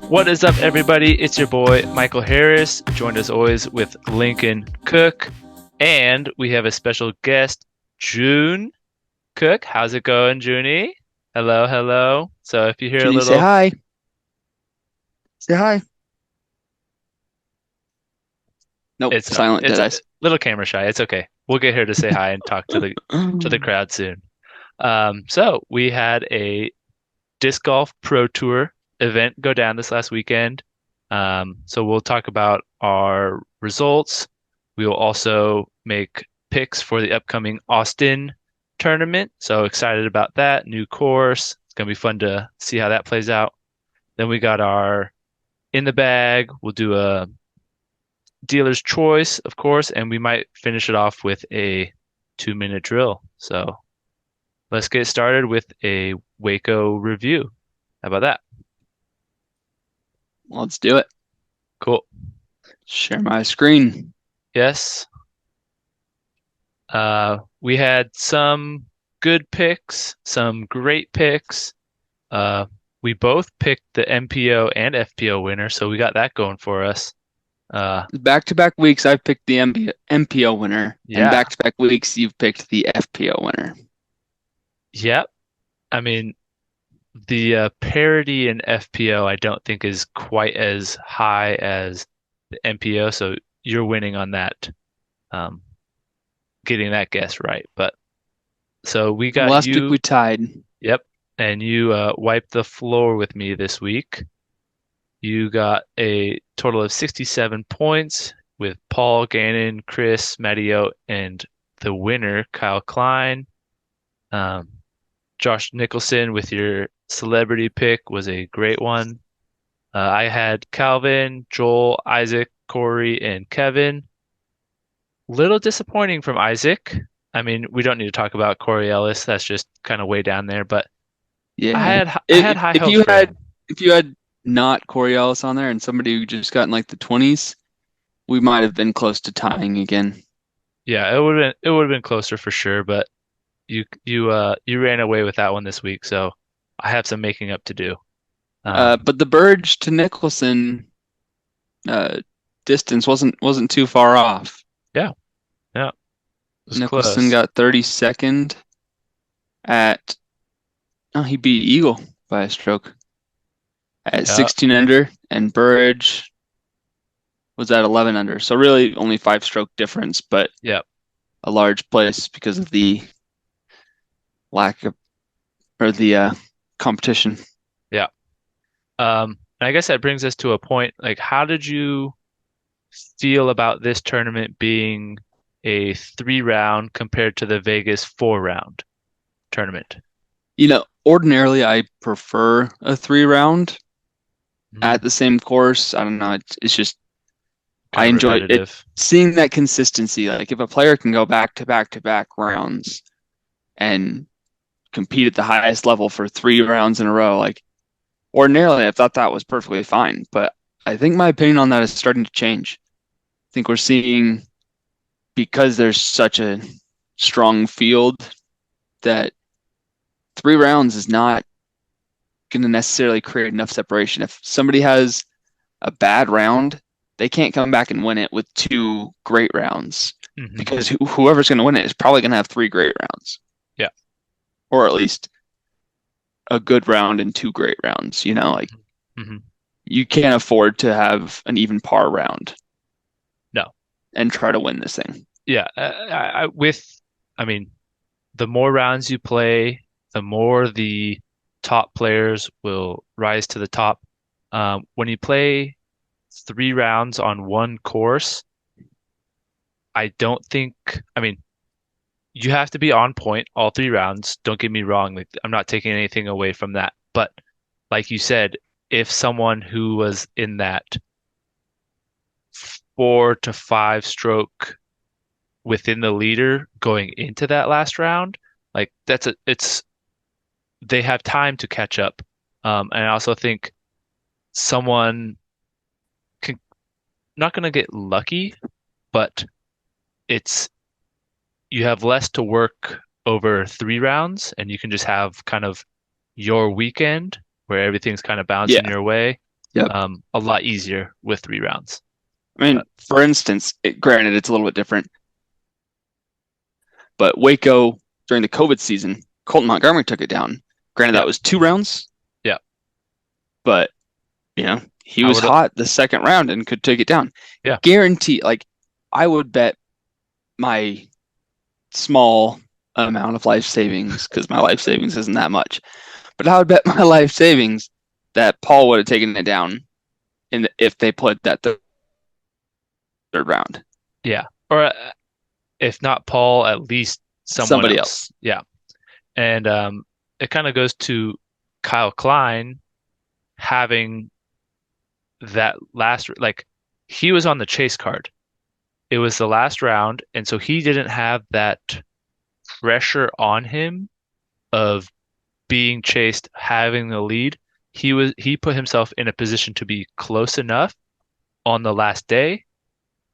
What is up, everybody? It's your boy, Michael Harris, joined as always with Lincoln Cook. And we have a special guest, June Cook. How's it going, Junie? Hello, hello. So if you hear a Junie, say little, hi. Say hi. Nope, it's a, silent it's dead a eyes. little camera shy. It's okay. We'll get her to say hi and talk to the crowd soon. So we had a disc golf pro tour event go down this last weekend. So we'll talk about our results. We will also make picks for the upcoming Austin tournament. So excited about that. New course. It's gonna be fun to see how that plays out. Then we got our in the bag. We'll do a dealer's choice, of course, and we might finish it off with a 2-minute drill. So let's get started with a Waco review. How about that? Let's do it. Cool. Share my screen. Yes. We had some good picks, some great picks. Uh, we both picked the MPO and FPO winner, so we got that going for us. Uh, Back-to-back weeks, I've picked the MPO winner, and yeah, back-to-back weeks, you've picked the FPO winner. yep. I mean, the parity in FPO I don't think is quite as high as the MPO, so you're winning on that, um, getting that guess right. But so we got Last week you. we tied. Yep. And you wiped the floor with me this week. You got a total of 67 points with Paul Gannon, Chris Matteo, and the winner, Kyle Klein. Um, Josh Nicholson with your celebrity pick was a great one. I had Calvin, Joel, Isaac, Corey, and Kevin. Little disappointing from Isaac. I mean, we don't need to talk about Corey Ellis. That's just kind of way down there, but Yeah. I had high If hopes you for had him. if you had not Corey Ellis on there and somebody who just got in like the 20s, we might have been close to tying again. Yeah, it would have been closer for sure, but you ran away with that one this week, so I have some making up to do. But the Burge to Nicholson uh, distance wasn't too far off. Yeah, yeah, it was Nicholson close. got 32nd at he beat Eagle by a stroke at Yeah, 16 under, and Burridge was at 11 under. So really only 5 stroke difference, but yeah, a large place because of the lack of or the competition. yeah. I guess that brings us to a point, like, how did you feel about this tournament being a 3 round compared to the Vegas 4 round tournament? Ordinarily I prefer a 3 round Hmm. at the same course. I don't know. It's just I Kind of enjoy it repetitive. seeing that consistency. Like if a player can go back to back to back rounds and compete at the highest level for 3 rounds in a row, like ordinarily, I thought that was perfectly fine, but I think my opinion on that is starting to change. I think we're seeing because there's such a strong field that 3 rounds is not going to necessarily create enough separation. If somebody has a bad round, they can't come back and win it with 2 great rounds Hmm. because whoever's going to win it is probably going to have 3 great rounds, Yeah. or at least a good round and 2 great rounds. Like Hmm. you can't afford to have an even par round No. and try to win this thing. Yeah. I mean, the more rounds you play, the more the top players will rise to the top. When you play 3 rounds on one course, I don't think, I mean, you have to be on point all 3 rounds. Don't get me wrong. Like, I'm not taking anything away from that. But like you said, if someone who was in that 4 to 5 stroke within the leader going into that last round, like they have time to catch up. And I also think someone can not going to get lucky, but it's you have less to work over 3 rounds, and you can just have kind of your weekend where everything's kind of bouncing Yeah. your way. Yep. a lot easier with 3 rounds. I mean, But for instance, granted, it's a little bit different, but Waco during the COVID season, Colton Montgomery took it down. Granted, yeah, that was 2 rounds, yeah, but he I was would, hot the second round and could take it down. yeah, Guarantee, like I would bet my small amount of life savings, because my life savings isn't that much, but I would bet my life savings that Paul would have taken it down if they played that third round. yeah. Or if not Paul, at least someone Somebody else. else. Yeah. And it kind of goes to Kyle Klein having that last, like, he was on the chase card. It was the last round, and so he didn't have that pressure on him of being chased, having the lead. He put himself in a position to be close enough on the last day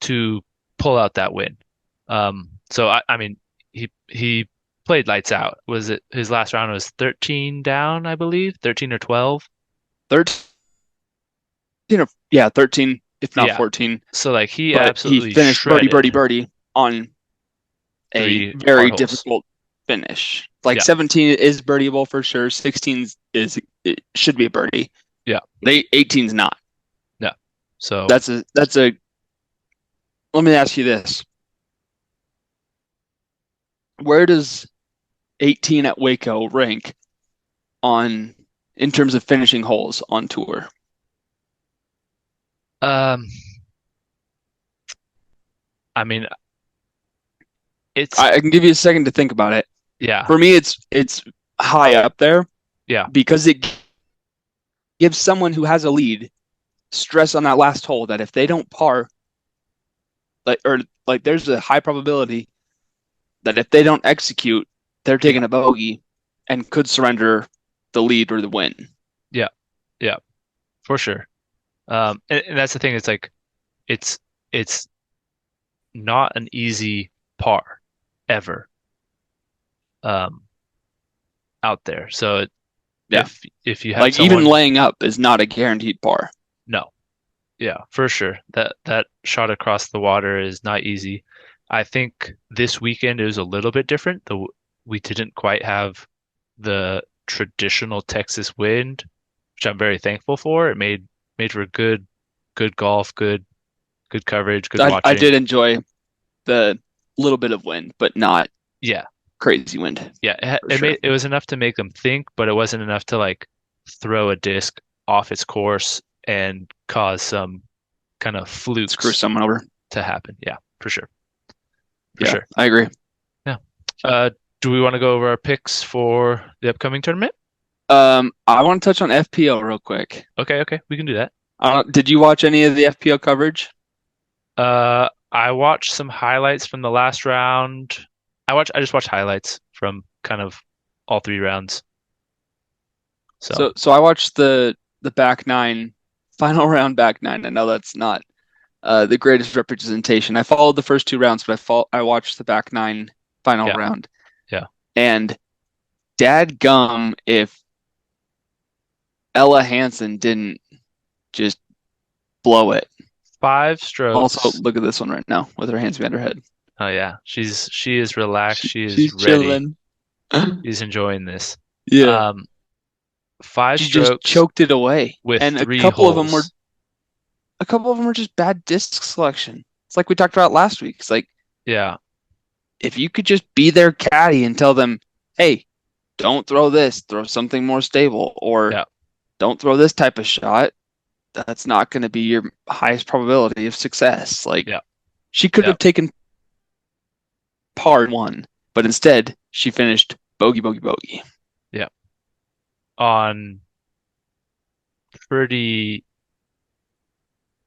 to pull out that win. So I mean, he played lights out. Was it his last round was 13 down, I believe, 13 or 12? 13, yeah, 13, if not Yeah. 14. So like he But he absolutely finished birdie, birdie, shredded birdie on a 3 hard very holes. difficult finish. Like Yeah. 17 is birdieable for sure. 16 is it should be a birdie. Yeah. 18's not. Yeah. So That's a. Let me ask you this: where does 18 at Waco rank on in terms of finishing holes on tour? um I mean it's I can give you a second to think about it. yeah. For me, it's high up there Yeah. because it gives someone who has a lead stress on that last hole that if they don't par, like there's a high probability that if they don't execute, they're Yeah. taking a bogey and could surrender the lead or the win. Yeah. Yeah. For sure. And that's the thing, it's like it's it's not an easy par ever um out there. So Yeah. if you have Like even someone, laying up is not a guaranteed par. no. Yeah, for sure. That shot across the water is not easy. I think this weekend is a little bit different. We didn't quite have the traditional Texas wind, which I'm very thankful for. It made for good golf, good coverage, good I watching. did enjoy the little bit of wind, but not Yeah, crazy wind yeah. for sure. It was enough to make them think, but it wasn't enough to like throw a disc off its course and cause some kind of Screw flukes someone over. to happen. Yeah, for sure. For Yeah, sure. I agree. Yeah. Uh, do we want to go over our picks for the upcoming tournament? I want to touch on FPO real quick. Okay, okay, we can do that. Did you watch any of the FPO coverage? I watched some highlights from the last round. I just watched highlights from kind of all 3 rounds. So, So I watched the back nine, final round back nine. I know that's not the greatest representation. I followed the first 2 rounds, but I watched the back nine final yeah, round. yeah. And dadgum if Ella Hansen didn't just blow it. 5 Also, strokes. look at this one right now with her hands behind her head. Oh yeah, she is relaxed. She is She's ready. chilling. She's enjoying this. Yeah. Um, 5 She just strokes choked it away. with And three holes. a couple of them were just bad disc selection. It's like we talked about last week. It's like Yeah, if you could just be their caddy and tell them, "Hey, don't throw this, throw something more stable," or yeah, don't throw this type of shot, that's not going to be your highest probability of success. Like yeah, she could yeah. have taken par one, but instead she finished bogey, bogey, bogey. Yeah. On pretty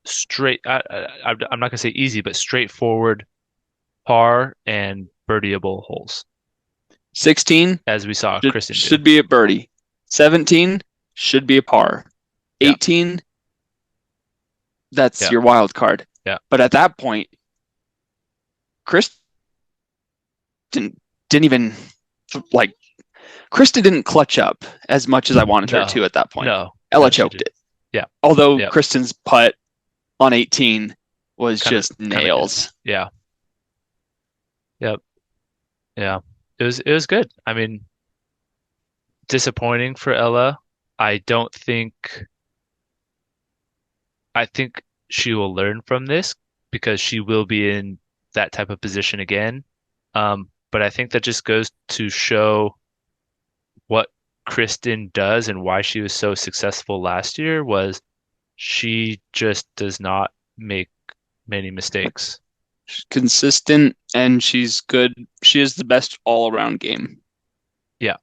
straight. I'm not gonna say easy, but straightforward par and birdieable holes, 16 as we saw Kristen do. should be a birdie. 17 should be a par. Yeah, 18, that's yeah, your wild card. yeah. But at that point, Kristen didn't even like Kristen didn't clutch up as much as I wanted her No, to at that point. no, Ella no, she choked did. it. Yeah. Although Yep. Kristen's putt on 18 was Kind of just kind of just nails. yeah. Yep. Yeah. It was good. I mean, disappointing for Ella. I don't think I think she will learn from this because she will be in that type of position again. But I think that just goes to show what Kristen does and why she was so successful last year was she just does not make many mistakes. She's consistent and she's good. She is the best all around game. Yeah,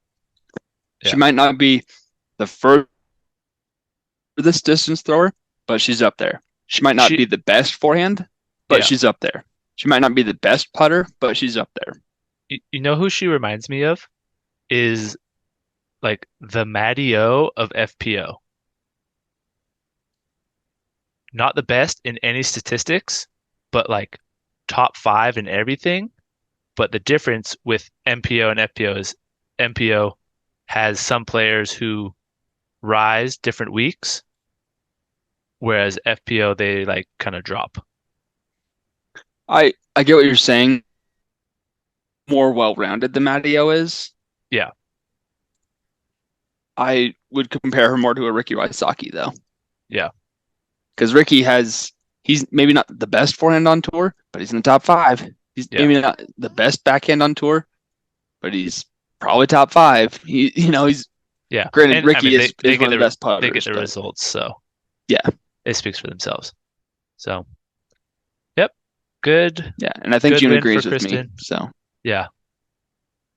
She yeah. might not be the furthest distance thrower, but she's up there. She might not be She the best forehand, but yeah. she's up there. She might not be the best putter, but she's up there. You know who she reminds me of is like the Matty O of FPO. Not the best in any statistics, but like top five in everything. But the difference with MPO and FPO is MPO has some players who rise different weeks, whereas FPO they like kind of drop. I get what you're saying. More well-rounded than Matteo is. Yeah, I would compare her more to a Ricky Wysocki though, yeah, because he's maybe not the best forehand on tour, but he's in the top five. He's yeah, maybe not the best backhand on tour, but he's probably top five. He's yeah. granted And I Ricky mean is one of the best they get putters, the but results, so yeah, it speaks for themselves. So, yep, good, yeah, and I think good June win for agrees with me. Kristen. So Yeah,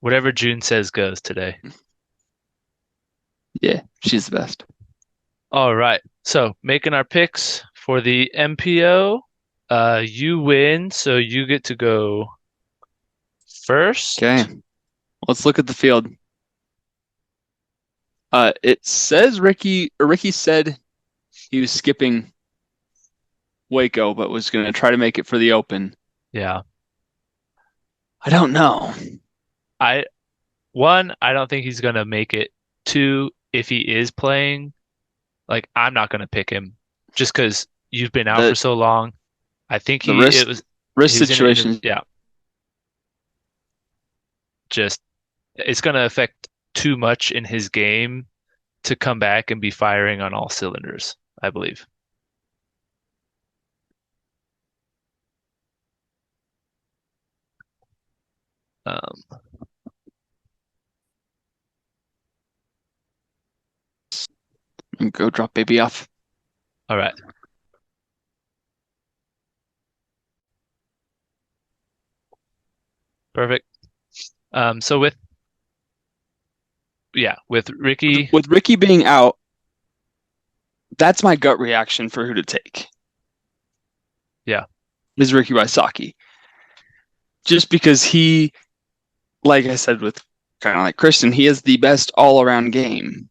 whatever June says goes today. yeah, she's the best. All right. So making our picks for the MPO. You win, so you get to go Okay, first. let's look at the field. It says Ricky said he was skipping Waco, but was going to try to make it for the Open. Yeah. I don't know. I One, I don't think he's gonna make it. Two, if he is playing, like I'm not gonna pick him just because you've been out for The so long. I think the he it risk was risk he was in an interview. situation. Yeah, just it's gonna affect too much in his game to come back and be firing on all cylinders, I believe. Um, Go drop baby off. all right, perfect. So with Ricky, With Ricky being out, that's my gut reaction for who to take. yeah, Is Ricky Wysocki. Just because like I said, with kind of like Christian, he is the best all around game.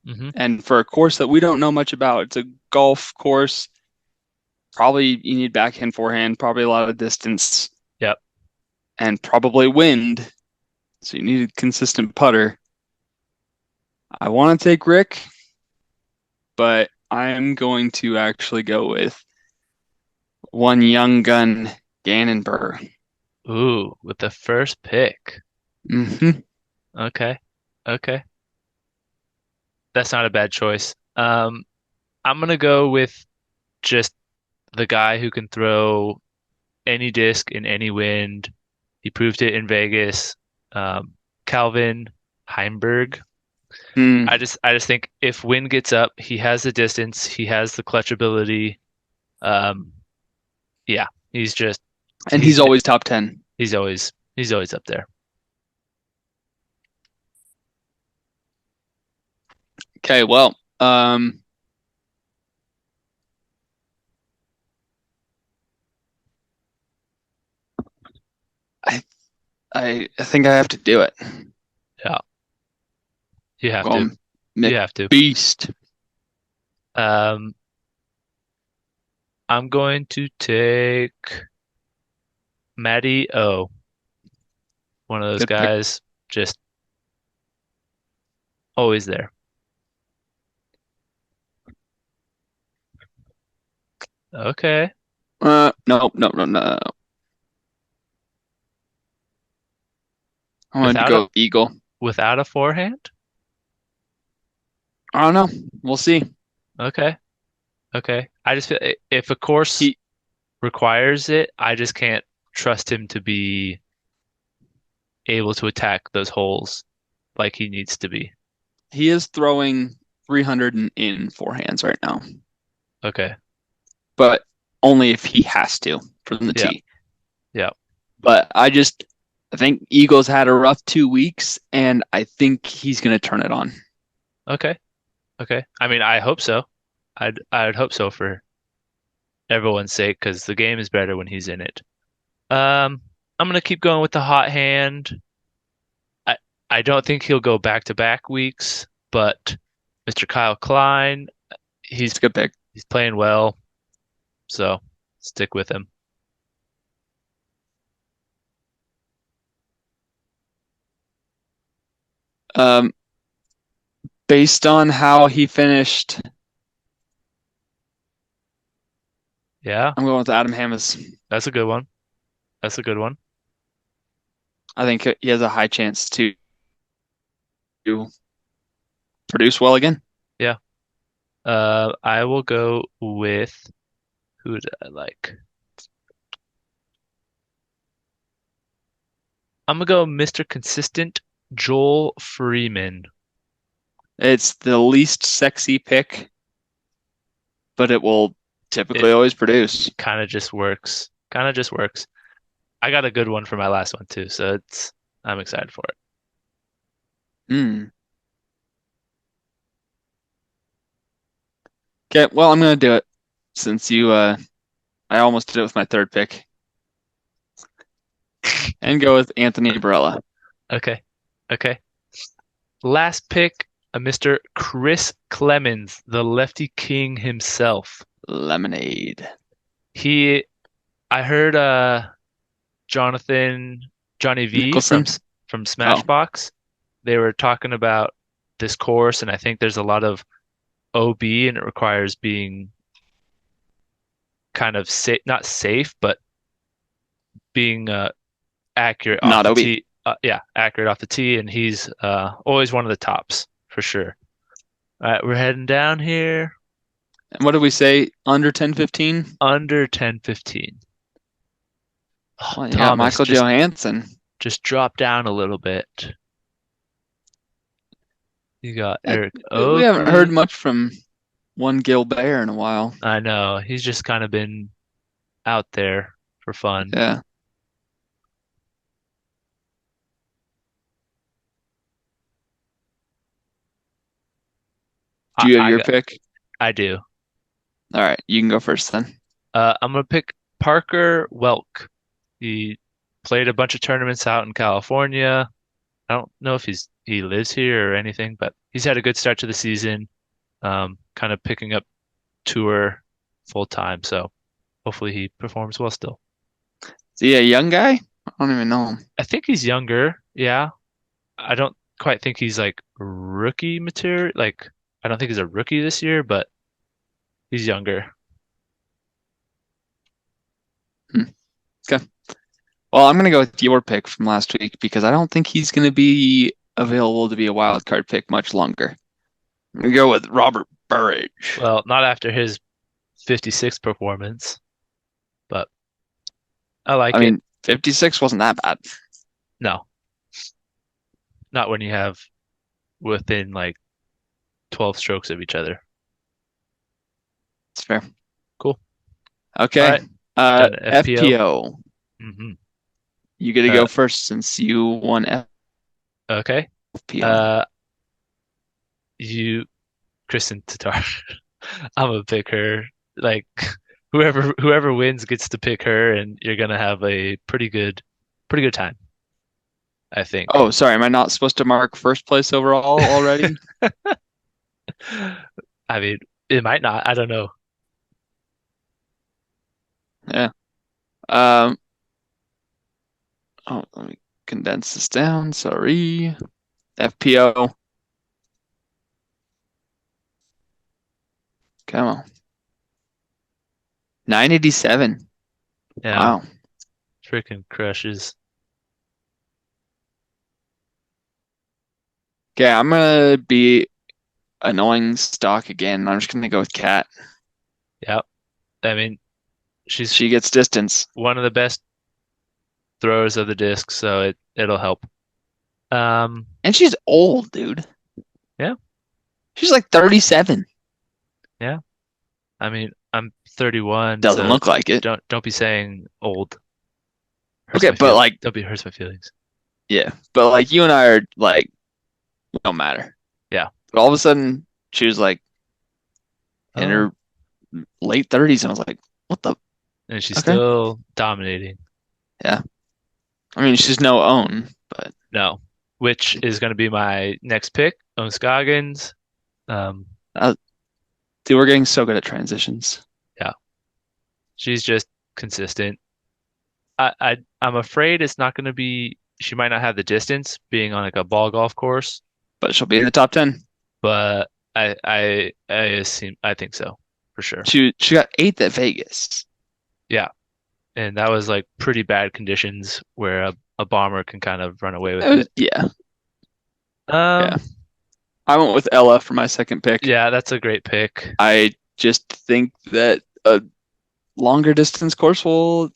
hmm And for a course that we don't know much about, it's a golf course. Probably you need backhand, forehand, probably a lot of distance, yep. and probably wind. So you need a consistent putter. I want to take Rick, but I'm going to actually go with one young gun, Gannon Burr. Ooh, with the first pick. Hmm. Okay, okay, that's not a bad choice. I'm gonna go with just the guy who can throw any disc in any wind. He proved it in Vegas. Calvin Heimberg. Hmm. I just think if wind gets up, he has the distance, he has the clutch ability. Um, yeah, he's just And he's he's always top 10. he's always up there. Okay, well, I I think I have to do it. Yeah, you have to. Going You have to. McBeast. Um, I'm going to take Matty O, one of those Good pick. guys, just always there. Okay. No, no, no, no. I'm going to Without a go Eagle. without a forehand? I don't know. We'll see. Okay. Okay. I just feel if a course He requires it, I just can't trust him to be able to attack those holes like he needs to be. he is throwing 300 in forehands right now, Okay. but only if he has to from the Yeah. tee. Yeah. But I think Eagles had a rough 2 weeks, and I think he's going to turn it on. Okay. Okay. I mean, I hope so. I'd hope so for everyone's sake because the game is better when he's in it. I'm gonna keep going with the hot hand. I I don't think he'll go back-to-back weeks, but Mr. Kyle Klein, he's It's a good pick. he's playing well, so stick with him. Um, Based on how he finished, Yeah, I'm going with Adam Hammes. that's a good one. That's a good one. I think he has a high chance to produce well again. Yeah. I will go with who did I like? I'm gonna go Mr. Consistent, Joel Freeman. It's the least sexy pick, but it will It typically always produce. kind of just works. Kind of just works. I got a good one for my last one too, so I'm excited for it. Hmm. Okay, well, I'm gonna do it since I almost did it with my third pick and go with Anthony Barella. Okay. Okay. Last pick, Mr. Chris Clemens, the lefty king himself. Lemonade. He, I heard Jonathan Johnny V Nicholson. from Oh, Smashbox. They were talking about this course, and I think there's a lot of OB, and it requires being kind of safe, not safe, but being accurate off not the OB. tee. Yeah, accurate off the tee, and he's always one of the tops for sure. All right, we're heading down here. And what did we say? Under 10-15? Under 10-15. Oh, Well, you got Thomas, Michael Johansson. just drop down a little bit. You got Eh, Eric we haven't heard Oakley. much from one Gilbert in a while. I know he's just kind of been out there for fun. Yeah. I Do you have I your got pick? I do. All right, you can go first then. I'm gonna pick Parker Welk. He played a bunch of tournaments out in California. I don't know if he lives here or anything, but he's had a good start to the season. Kind of picking up tour full time, so hopefully he performs well still. Is he a young guy? I don't even know him. I think he's younger. Yeah. I don't quite think he's like rookie material. Like, I don't think he's a rookie this year, but he's younger. Hmm. Okay. Well, I'm gonna go with your pick from last week because I don't think he's gonna be available to be a wild card pick much longer. I'm gonna go with Robert Burridge. Well, not after his 56 performance, but I I like it. mean, 56 wasn't that bad. No, not when you have within like 12 strokes of each other. It's fair. Cool. All Okay. right. Done FPO. FPO. hmm You get to Uh, go first since you won okay. FPO. Uh, you, Kristen Tatar. I'm gonna pick her. Like, whoever wins gets to pick her, and you're gonna have a pretty good time, I think. Oh, sorry. Am I not supposed to mark first place overall already? I mean, it might not. I don't know. Yeah. Um, oh, let me condense this down. Sorry. FPO. Come on. 987. Yeah, Wow. freaking crushes. Okay, I'm gonna be annoying stock again. I'm just gonna go with Cat. Yeah, I mean, she's She gets distance. one of the best throwers of the disc, so it'll help. Um, And she's old, dude. yeah, She's like 37. yeah. I mean, I'm 31, Doesn't so look like it. don't be saying old. Hurts Okay, my but feel. like, Don't be hurts my feelings. yeah. But like you and I are like, don't matter. Yeah. But all of a sudden, she was like in Oh, her late 30s, and I was like, what the? and she's Okay. still dominating. Yeah. I mean, she's no own, but No, which is going to be my next pick, Scoggins. Um, uh, dude, we're getting so good at transitions. yeah, she's just consistent. I'm afraid it's not going to be. She might not have the distance being on like a ball golf course, But she'll be in the top 10. but I think so for sure. She got eighth at Vegas. Yeah, and that was like pretty bad conditions where a bomber can kind of run away with it. Yeah. Yeah. Um, I went with Ella for my second pick. yeah, that's a great pick. I just think that a longer distance course will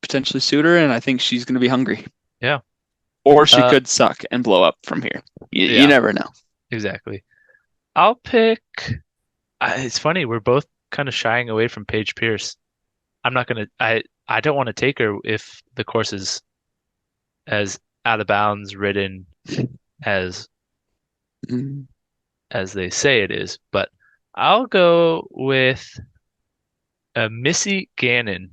potentially suit her, and I think she's going to be hungry. Yeah. Or she Uh, could suck and blow up from here. You yeah, never know. exactly. I'll pick. It's funny, we're both kind of shying away from Paige Pierce. I'm not gonna. I don't want to take her if the course is as out of bounds ridden as Mm. as they say it is, but I'll go with Missy Gannon.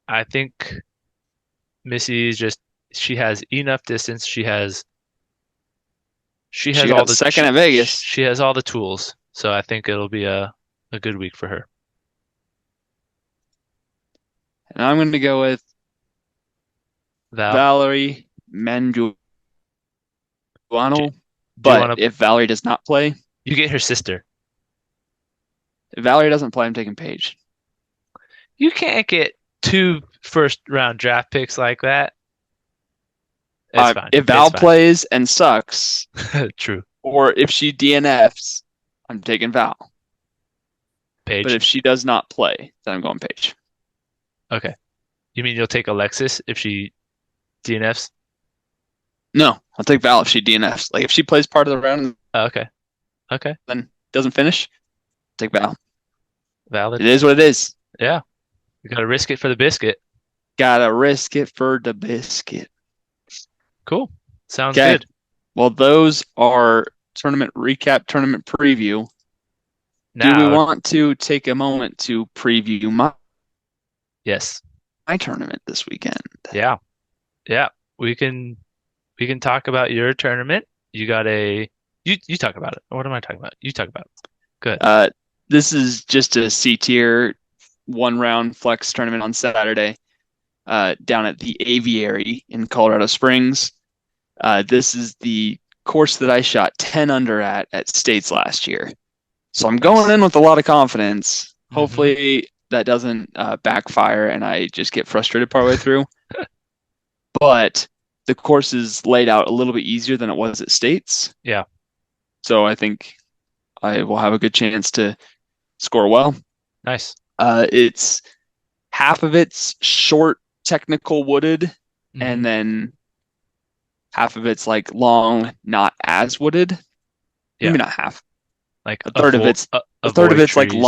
I think Missy is just she has enough distance. She She has all got the second at Vegas. she has all the tools. So I think it'll be a good week for her. And I'm going to go with Val, Valerie Manduano. do, do you But want to? if Valerie does not play, You get her sister. if Valerie doesn't play, I'm taking Paige. You can't get two first round draft picks like that. It's fine. If It's Val fine. plays and sucks, True. or if she DNFs, I'm taking Val. But Paige. if she does not play, then I'm going Paige. Okay. You mean you'll take Alexis if she DNFs? No, I'll take Val if she DNFs. Like if she plays part of the round and Oh, okay. Okay. then doesn't finish, take Val. Valid. It is what it is. Yeah. You gotta risk it for the biscuit. Gotta risk it for the biscuit. Cool. Sounds Okay. good. Well, those are tournament recap, tournament preview. Do we Now, want to take a moment to preview yes. my tournament this weekend? Yeah. Yeah. We can we can talk about your tournament. You got a you talk about it. What am I talking about? You talk about it. Good. Uh, this is just a C tier one round flex tournament on Saturday down at the Aviary in Colorado Springs. This is the course that I shot 10 under at States last year. So I'm going Nice. in with a lot of confidence. Hmm. Hopefully that doesn't backfire and I just get frustrated partway through. But the course is laid out a little bit easier than it was at States. Yeah. So I think I will have a good chance to score well. Nice. It's half of it's short, technical wooded, Hmm. and then half of it's like long, not as wooded. Yeah. Maybe not half. Like A third of it's avoid like trees.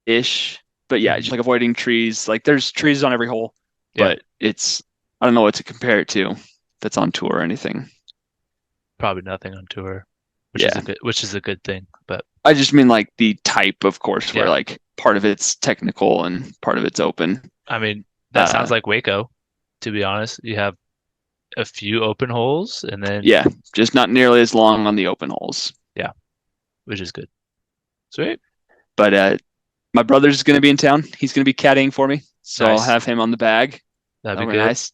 long-ish, but yeah, just Hmm. like avoiding trees. Like there's trees on every hole, Yeah. but it's I don't know what to compare it to that's on tour or anything. Probably nothing on tour, Yeah. which is a good thing. But I just mean like the type of course where yeah. like part of it's technical and part of it's open. I mean, that sounds Uh like Waco, to be honest. You have a few open holes and then yeah, just not nearly as long on the open holes. yeah, which is good. Sweet. But my brother's going to be in town. He's going to be caddying for me, so I'll Nice. have him on the bag. That'd be That'll be good. nice.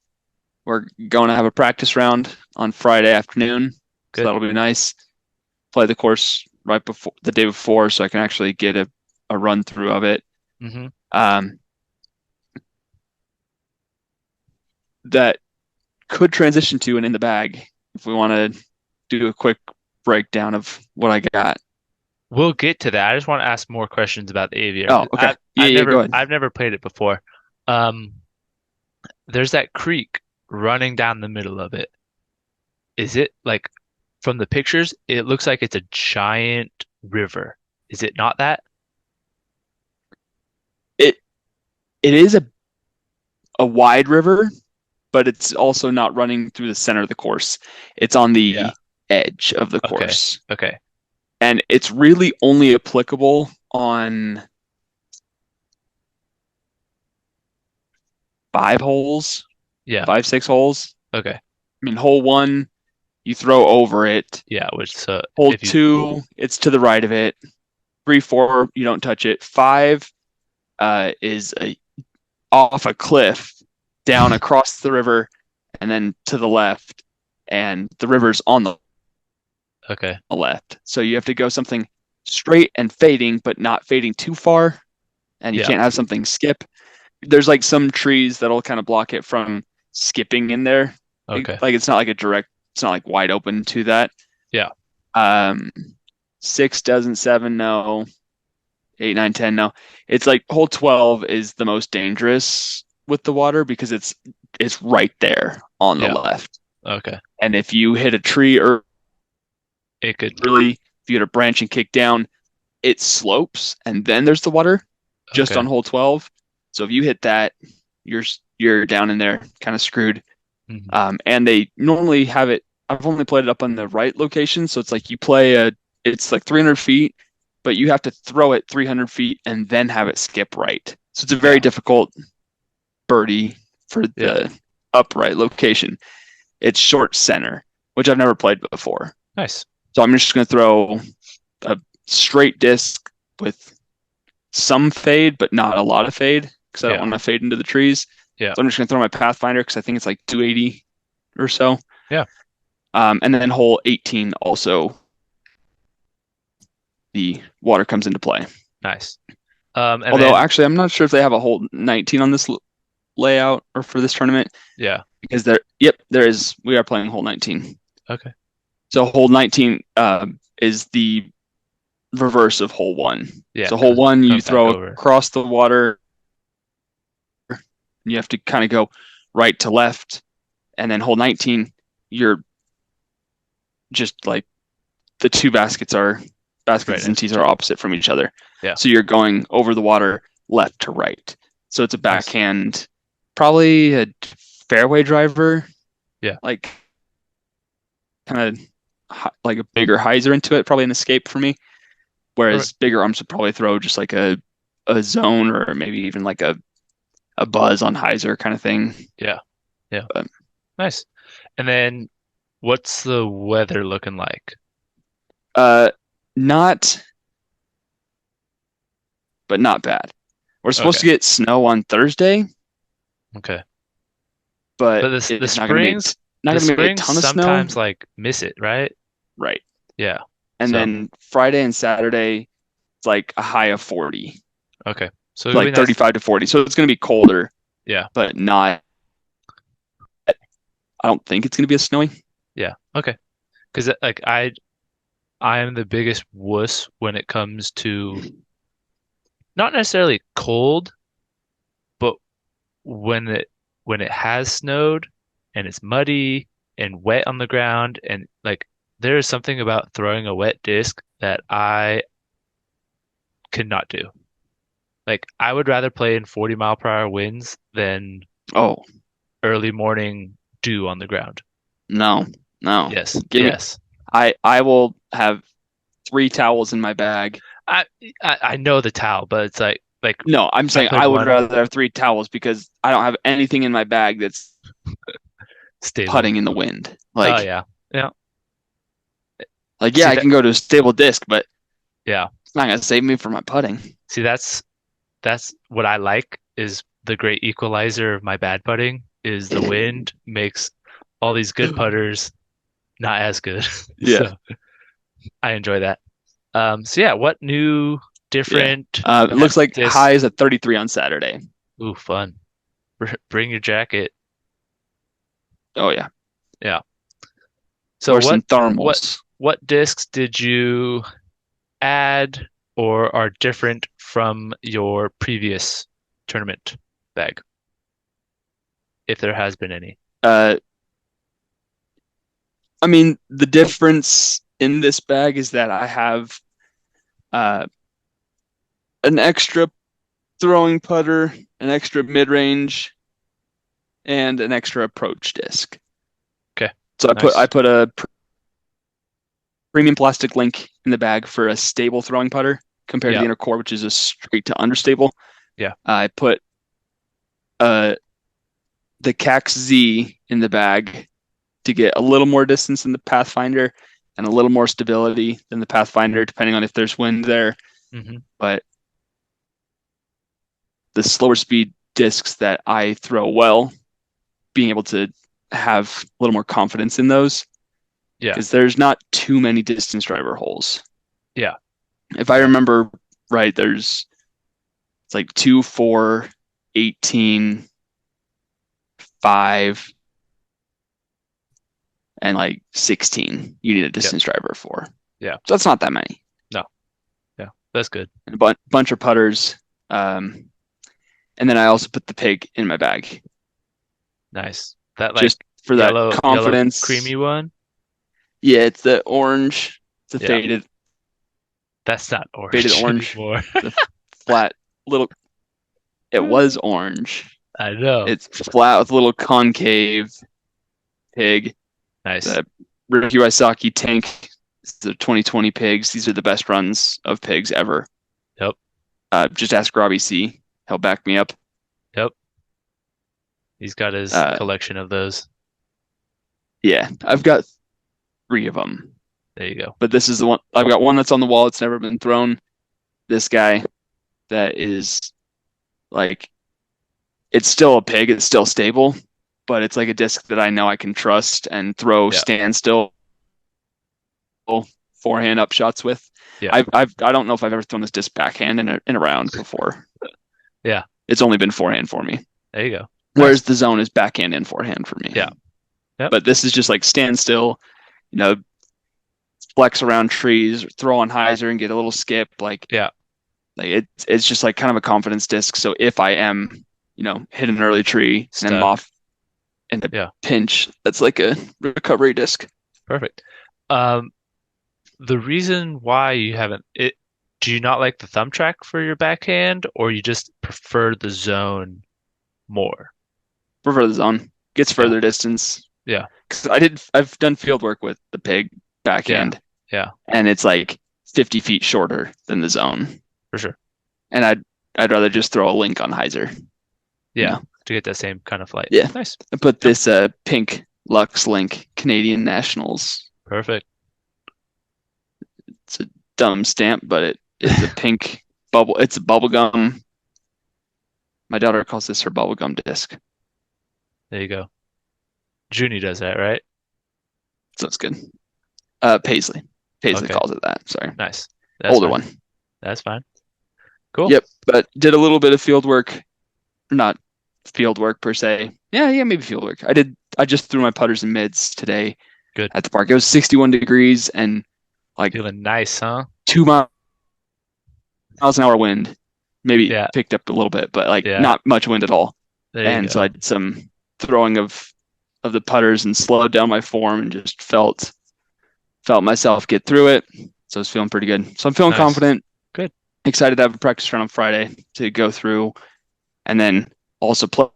We're going to have a practice round on Friday afternoon, so Good. that'll be nice. Play the course right before the day before, so I can actually get a run through of it. Hmm. Um, that could transition to an in the bag if we want to do a quick breakdown of what I got. We'll get to that. I just want to ask more questions about the aviator Oh, because okay. Yeah, yeah, go ahead. I've never played it before. Um, there's that creek running down the middle of it. Is it like from the pictures, it looks like it's a giant river. Is it not that? It it is a wide river, but it's also not running through the center of the course. It's on Yeah. the edge of the Okay. course. Okay. And it's really only applicable on 5 holes, Yeah. 5, 6 holes. Okay. I mean, hole one, you throw over it. Yeah. Which so Hole if you two, it's to the right of it. 3, 4, you don't touch it. Five is off a cliff down across the river and then to the left, and the river's on the okay. left. So you have to go something straight and fading, but not fading too far. And you Yeah. can't have something skip. There's like some trees that'll kind of block it from skipping in there. Okay. Like it's not like a direct, it's not like wide open to that. Yeah. Um, six doesn't, seven, no, eight, nine, 10, no. It's like hole 12 is the most dangerous with the water because it's right there on the Yeah. left. Okay. And if you hit a tree or It could. really, if you hit a branch and kick down, it slopes and then there's the water just Okay. on hole 12. So if you hit that, you're you're down in there, kind of screwed. Hmm. And they normally have it. I've only played it up on the right location, so it's like you play it's like 300 feet, but you have to throw it 300 feet and then have it skip right. So it's a very Yeah. difficult birdie for Yeah. the upright location. It's short center, which I've never played before. Nice. So I'm just going to throw a straight disc with some fade, but not a lot of fade because I don't Yeah. want to fade into the trees. Yeah. So I'm just going to throw my Pathfinder because I think it's like 280 or so. Yeah. And then hole 18 also, the water comes into play. Nice. And Although then actually, I'm not sure if they have a hole 19 on this layout or for this tournament yeah. because there is. We are playing hole 19. Okay. So hole 19 is the reverse of hole one. Yeah. So hole one, you Comes back throw over. across the water. You have to kind of go right to left, and then hole 19, you're just like the two Right baskets and next to tees each are other. opposite from each other. Yeah. So you're going over the water left to right. So it's a Nice. backhand, probably a fairway driver, Yeah. like kind of like a bigger hyzer into it, probably an escape for me. All right. Whereas bigger arms would probably throw just like a zone or maybe even like a buzz on hyzer kind of thing. Yeah. Yeah. But Nice. And then what's the weather looking like? uh, not but not bad. We're supposed Okay. to get snow on Thursday, Okay. but But the it's not going to be springs not the going to be a springs ton of snow. sometimes like miss it, right? Right. Yeah. And So then Friday and Saturday, it's like a high of 40, okay. So it'll be like nice. 35 to 40. So it's going to be colder, Yeah. but not, I don't think it's going to be as snowy. Yeah. Okay. Because like I am the biggest wuss when it comes to not necessarily cold, but when it has snowed and it's muddy and wet on the ground and like there is something about throwing a wet disc that I cannot do. Like I would rather play in 40-mile-per-hour winds than Oh, early morning dew on the ground. no, no. Yes. Give me, Yes. I will have 3 towels in my bag. I I know the towel, but it's like No, I'm I saying played I would one rather have 3 towels because I don't have anything in my bag that's stable. putting in the wind. Oh yeah. Yeah. Yeah, See I that can go to a stable disc, but yeah. it's not gonna save me from my putting. See that's what I like is the great equalizer of my bad putting is the wind makes all these good putters not as good. Yeah. So I enjoy that. So yeah, what new Yeah. different It looks like discs? high is at 33 on Saturday. Ooh, fun. Bring your jacket. Oh yeah. Yeah. So Or some what thermals. what discs did you add or are different from your previous tournament bag, if there has been any? Uh, I mean, the difference in this bag is that I have uh, an extra throwing putter, an extra mid-range, and an extra approach disc. Okay, So I nice. put a premium plastic link in the bag for a stable throwing putter compared to Yeah, the inner core, which is a straight to understable. yeah. I put uh, the CAX Z in the bag to get a little more distance than the Pathfinder and a little more stability than the Pathfinder, depending on if there's wind there. Hmm. But the slower speed discs that I throw well, being able to have a little more confidence in those Yeah, because there's not too many distance driver holes. yeah, If I yeah. remember right, it's like 2, 4, 18, 5, and like 16 you need a Yep, distance driver for. yeah. So that's not that many. No, yeah. That's good. And a bunch of putters. Um, and then I also put the pig in my bag Nice. That like just for that yellow confidence. creamy one. Yeah, it's the orange. It's a Yeah, that's not faded orange orange. anymore. The flat little. It was orange. I know. It's flat with a little concave pig. Nice. The Ricky Wysocki tank. It's the 2020 pigs. These are the best runs of pigs ever. Yep, Just ask Robbie C. He'll back me up. yep. He's got his Uh, collection of those. yeah, I've got 3 of them, There you go. but this is the one. I've got one that's on the wall. It's never been thrown. This guy that is like, it's still a pig. It's still stable, but it's like a disc that I know I can trust and throw Yeah, standstill forehand up shots with. yeah, I don't know if I've ever thrown this disc backhand in a round before. yeah. It's only been forehand for me. There you go. Whereas Nice. the zone is backhand and forehand for Yeah. me. Yep. But this is just like stand still, you know, flex around trees, throw on hyzer and get a little skip. Yeah. Like it's just like kind of a confidence disc. So if I am, hit an early tree and I'm Stuck. off in a Yeah. pinch, that's like a recovery disc. Perfect. Um, the reason why you haven't it, do you not like the thumb track for your backhand, or you just prefer the zone more? Prefer the zone. Gets Yeah. further distance. Yeah. Because I've done field work with the pig Yeah. backhand, Yeah. and it's like 50 feet shorter than the zone. For sure. And I'd rather just throw a link on hyzer. You Yeah. know, To get that same kind of flight. yeah. Nice. I put Yep. this pink Lux link Canadian Nationals. Perfect. It's a dumb stamp, but it's a pink bubble. It's a bubble gum. My daughter calls this her bubble gum disc. There you go. Junie does that, right? So it's good. Paisley. Paisley Okay. calls it that. Sorry. Nice. That's Older fine. one. That's fine. Cool. Yep. But did a little bit of field work. Not field work per se. Yeah, maybe field work. I just threw my putters and mids today Good. at the park. It was 61 degrees and like Feeling nice, huh? 2 miles an hour wind. Maybe Yeah. picked up a little bit, but like Yeah. not much wind at all. There you And so go. I did some throwing of the putters and slowed down my form and just felt myself get through it. So I was feeling pretty good. So I'm feeling Nice. confident, Good. excited to have a practice run on Friday to go through, and then also play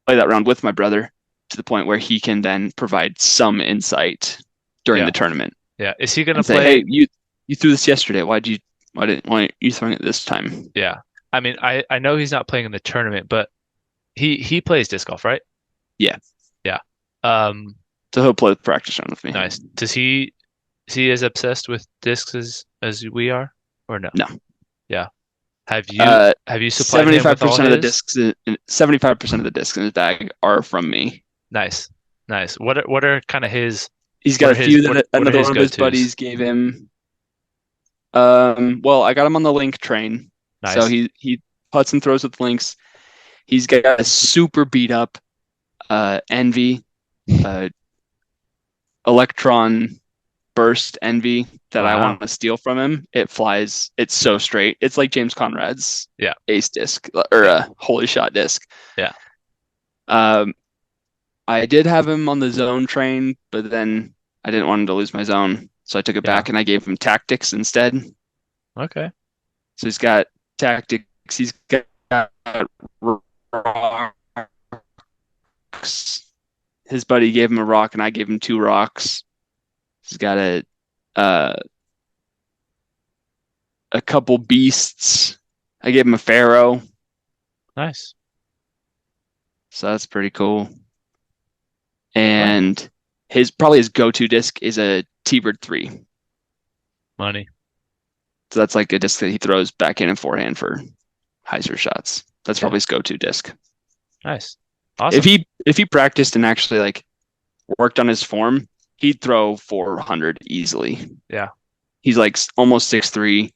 that round with my brother to the point where he can then provide some insight during Yeah. the tournament Yeah. Is he gonna and say, play? "Hey, you threw this yesterday. Why aren't you throwing it this time?" Yeah. I mean, I know he's not playing in the tournament, but he plays disc golf, right? Yeah. Yeah. Um, So he'll play the practice round with me. nice. Is he as obsessed with discs as we are, or no? No. Yeah. Have you Uh, have you supplied him with all 75% of the his? discs, 75% of the discs in his bag are from me. Nice. Nice. What are kind of his He's what got are a few his that what are another his one of his go-tos? buddies gave him. Well, I got him on the link train, so Nice. he putts and throws with links. He's got a super beat up Envy, uh, Electron Burst Envy that I Wow. want to steal from him. It flies. It's so straight. It's like James Conrad's Yeah. Ace disc or Yeah. a Holy Shot disc. Yeah. Um, I did have him on the zone train, but then I didn't want him to lose my zone, so I took it Yeah. back and I gave him tactics instead. Okay. So he's got tactics. He's got rocks. His buddy gave him a rock, and I gave him two rocks. He's got uh, a couple beasts. I gave him a pharaoh, Nice. so that's pretty cool. Cool. And his go-to disc is a T-Bird 3. Money. So that's like a disc that he throws back in and forehand for hyzer shots. That's Yeah. probably his go-to disc. Nice. If Awesome. he practiced and actually like worked on his form, he'd throw 400 easily. Yeah. He's like almost 6'3",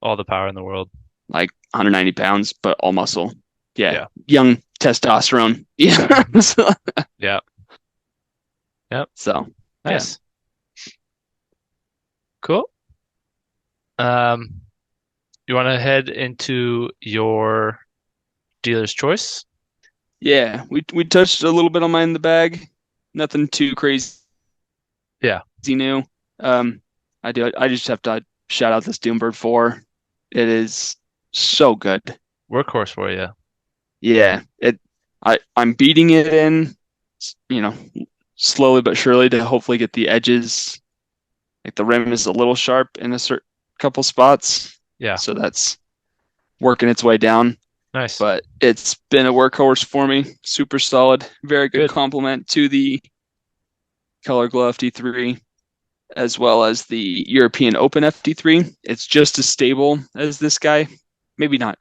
All the power in the world. like 190 pounds, but all muscle. Yeah. Yeah. Young testosterone. Yeah. Yeah. Yep. So, yeah. Nice. Cool. Um, you want to head into your dealer's choice? Yeah. We touched a little bit on mine in the bag. Nothing too crazy Yeah. new. Um, I just have to shout out this Doombird 4. It is so good. Workhorse for you. Yeah. I'm beating it in, you know, slowly but surely to hopefully get the edges. Like the rim is a little sharp in a certain couple spots, Yeah. so that's working its way down. Nice. But it's been a workhorse for me. Super solid. Very good Good. complement to the Color Glow FD3 as well as the European Open FD3. It's just as stable as this guy. Maybe not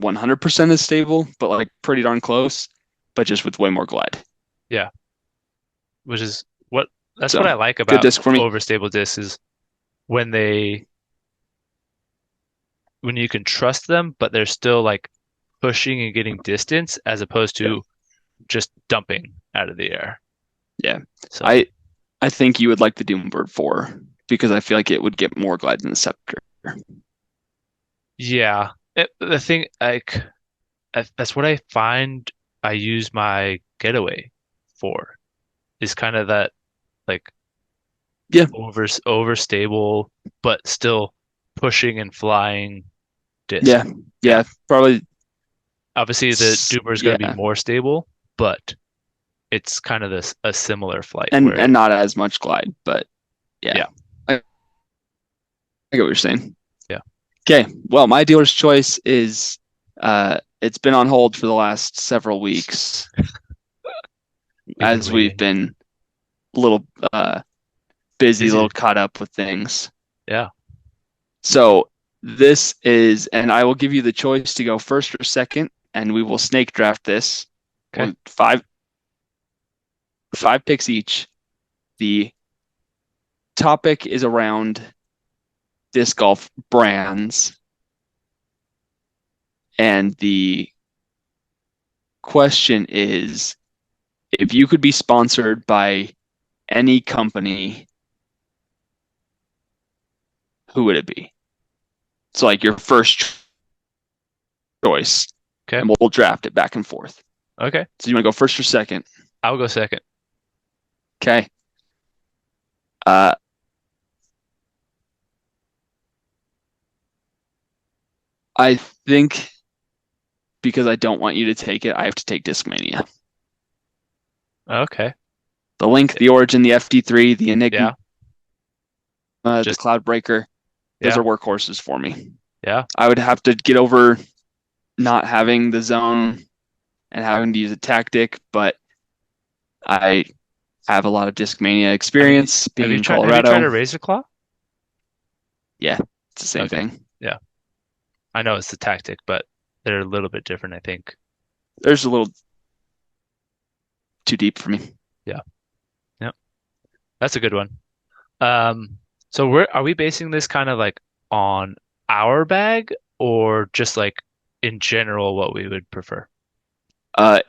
100% as stable, but like pretty darn close, but just with way more glide. Yeah. Which is what that's So what I like good about disc for me. overstable discs is when they when you can trust them, but they're still like pushing and getting distance as opposed Yeah. to just dumping out of the air. Yeah. So I I think you would like the Doombird 4 because I feel like it would get more glide than the Scepter. yeah, the thing like that's what I find I use my getaway for is kind of that like Yeah, overstable but still pushing and flying disc. yeah, Yeah. yeah. Probably, Obviously the Duper is going to be yeah, more stable, but it's kind of this a similar flight and where not as much glide, but yeah, yeah, I get what you're saying. yeah, Okay, well, my dealer's choice is it's been on hold for the last several weeks we've been as we've waiting. been a little busy, a little Busy. caught up with things. Yeah. So this is, and I will give you the choice to go first or second, and we will snake draft this. Okay. Well, five picks each. The topic is around disc golf brands, and the question is if you could be sponsored by any company, who would it be? So, like your first choice, Okay. and we'll draft it back and forth. Okay. So, you want to go first or second? I'll go second. Okay. Uh, I think because I don't want you to take it, I have to take Discmania. Okay. The Link, the Origin, the FD3, the Enigma, Yeah. the Just Cloudbreaker, those yeah. are workhorses for me. Yeah. I would have to get over not having the zone and having to use a tactic, but I have a lot of Discmania I mean, experience being in have you tried Colorado. a razor claw? Yeah, it's the same Okay. thing. Yeah. I know it's the tactic, but they're a little bit different, I think. There's a little too deep for me. Yeah. Yeah. That's a good one. Um, So are we basing this kind of like on our bag or just like in general what we would prefer?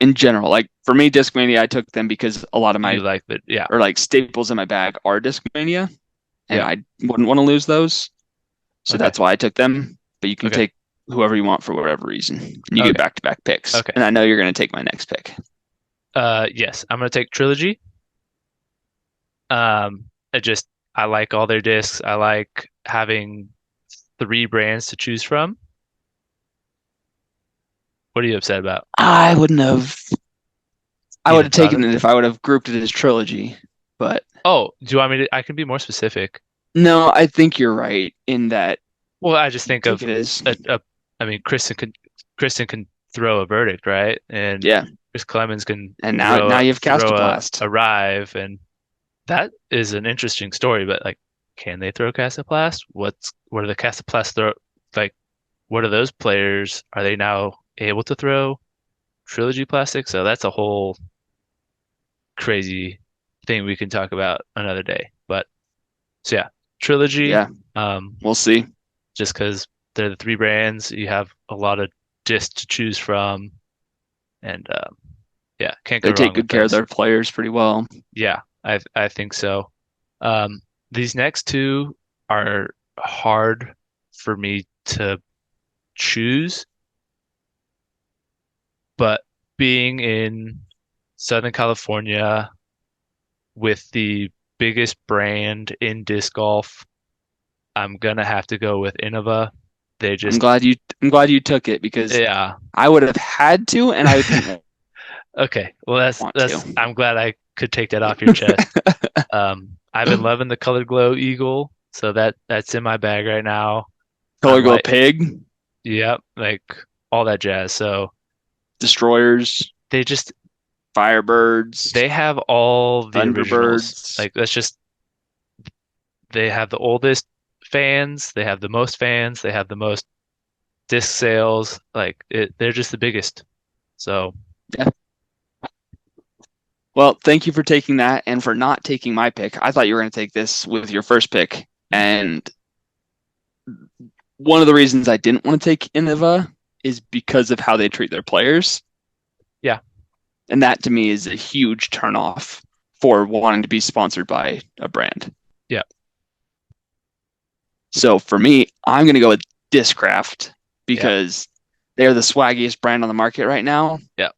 In general, like for me, Discmania, I took them because a lot of You my like the yeah. or like staples in my bag are Discmania, and Yeah. I wouldn't want to lose those. So Okay. that's why I took them. But you can Okay. take whoever you want for whatever reason. And you get Okay. back-to-back picks. Okay. And I know you're going to take my next pick. Yes, I'm gonna take Trilogy. I just I like all their discs. I like having three brands to choose from. What are you upset about? I wouldn't have. I You would have even thought taken of? it if I would have grouped it as trilogy. But Oh, do you want me to? I can be more specific. no, I think you're right in that Well, I just you think took of it as a I mean, Kristen can throw a verdict, right? And yeah. Chris Clemens can And now you have throw Castablast. a Rive, and that is an interesting story. But like, can they throw Castaplast? What are the Castaplast throw like? What are those players? Are they now able to throw Trilogy plastic? So that's a whole crazy thing we can talk about another day. But so yeah, Trilogy. Yeah, Um, we'll see. just because they're the three brands, you have a lot of discs to choose from, and yeah, can't go They take wrong with good care of those. their players pretty well. Yeah, I think so. Um, these next two are hard for me to choose, but being in Southern California with the biggest brand in disc golf, I'm gonna have to go with Innova. They I'm just, glad you I'm glad you took it because yeah. I would have had to and I didn't Okay, well want to. that's I'm glad I could take that off your chest. I've been loving the Colored Glow Eagle, so that's in my bag right now. Color I'm Glow like, Pig, yep, like all that jazz. So Destroyers, they just Firebirds, they have all the originals. Thunderbirds. Like that's just they have the oldest fans, they have the most fans, they have the most disc sales. They're just the biggest. So Yeah. Well, thank you for taking that and for not taking my pick. I thought you were going to take this with your first pick. And one of the reasons I didn't want to take Innova is because of how they treat their players. yeah, And that to me is a huge turnoff for wanting to be sponsored by a brand. yeah, So for me, I'm going to go with Discraft yeah, because they're the swaggiest brand on the market right now. yeah,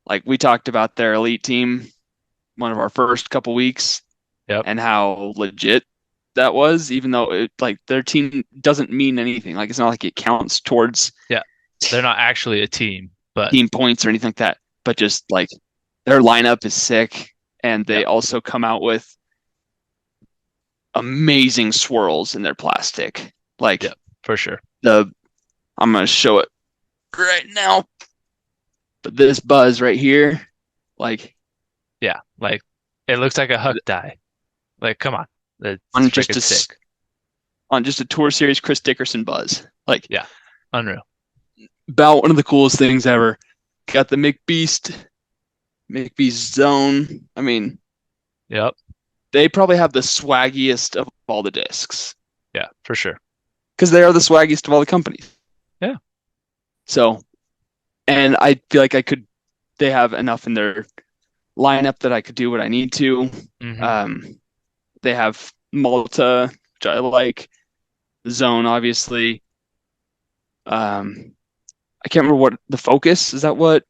Like we talked about their elite team one of our first couple weeks yep, and how legit that was, even though like their team doesn't mean anything. Like it's not like it counts towards yeah. They're not actually a team, but team points or anything like that. But just like their lineup is sick, and they yep, also come out with amazing swirls in their plastic. Like yep, for sure. the I'm gonna show it right now, but this buzz right here, like Yeah, like it looks like a Huck die. Like, come on, that's on freaking sick. on just a tour series Chris Dickerson buzz. Like Yeah, unreal. about one of the coolest things ever. Got the McBeast zone. I mean, Yep, they probably have the swaggiest of all the discs yeah, for sure. because they are the swaggiest of all the companies. Yeah, So, and I feel like they have enough in their lineup that I could do what I need to. hmm Um, they have Malta, which I like, Zone, obviously. I can't remember what the Focus is. That what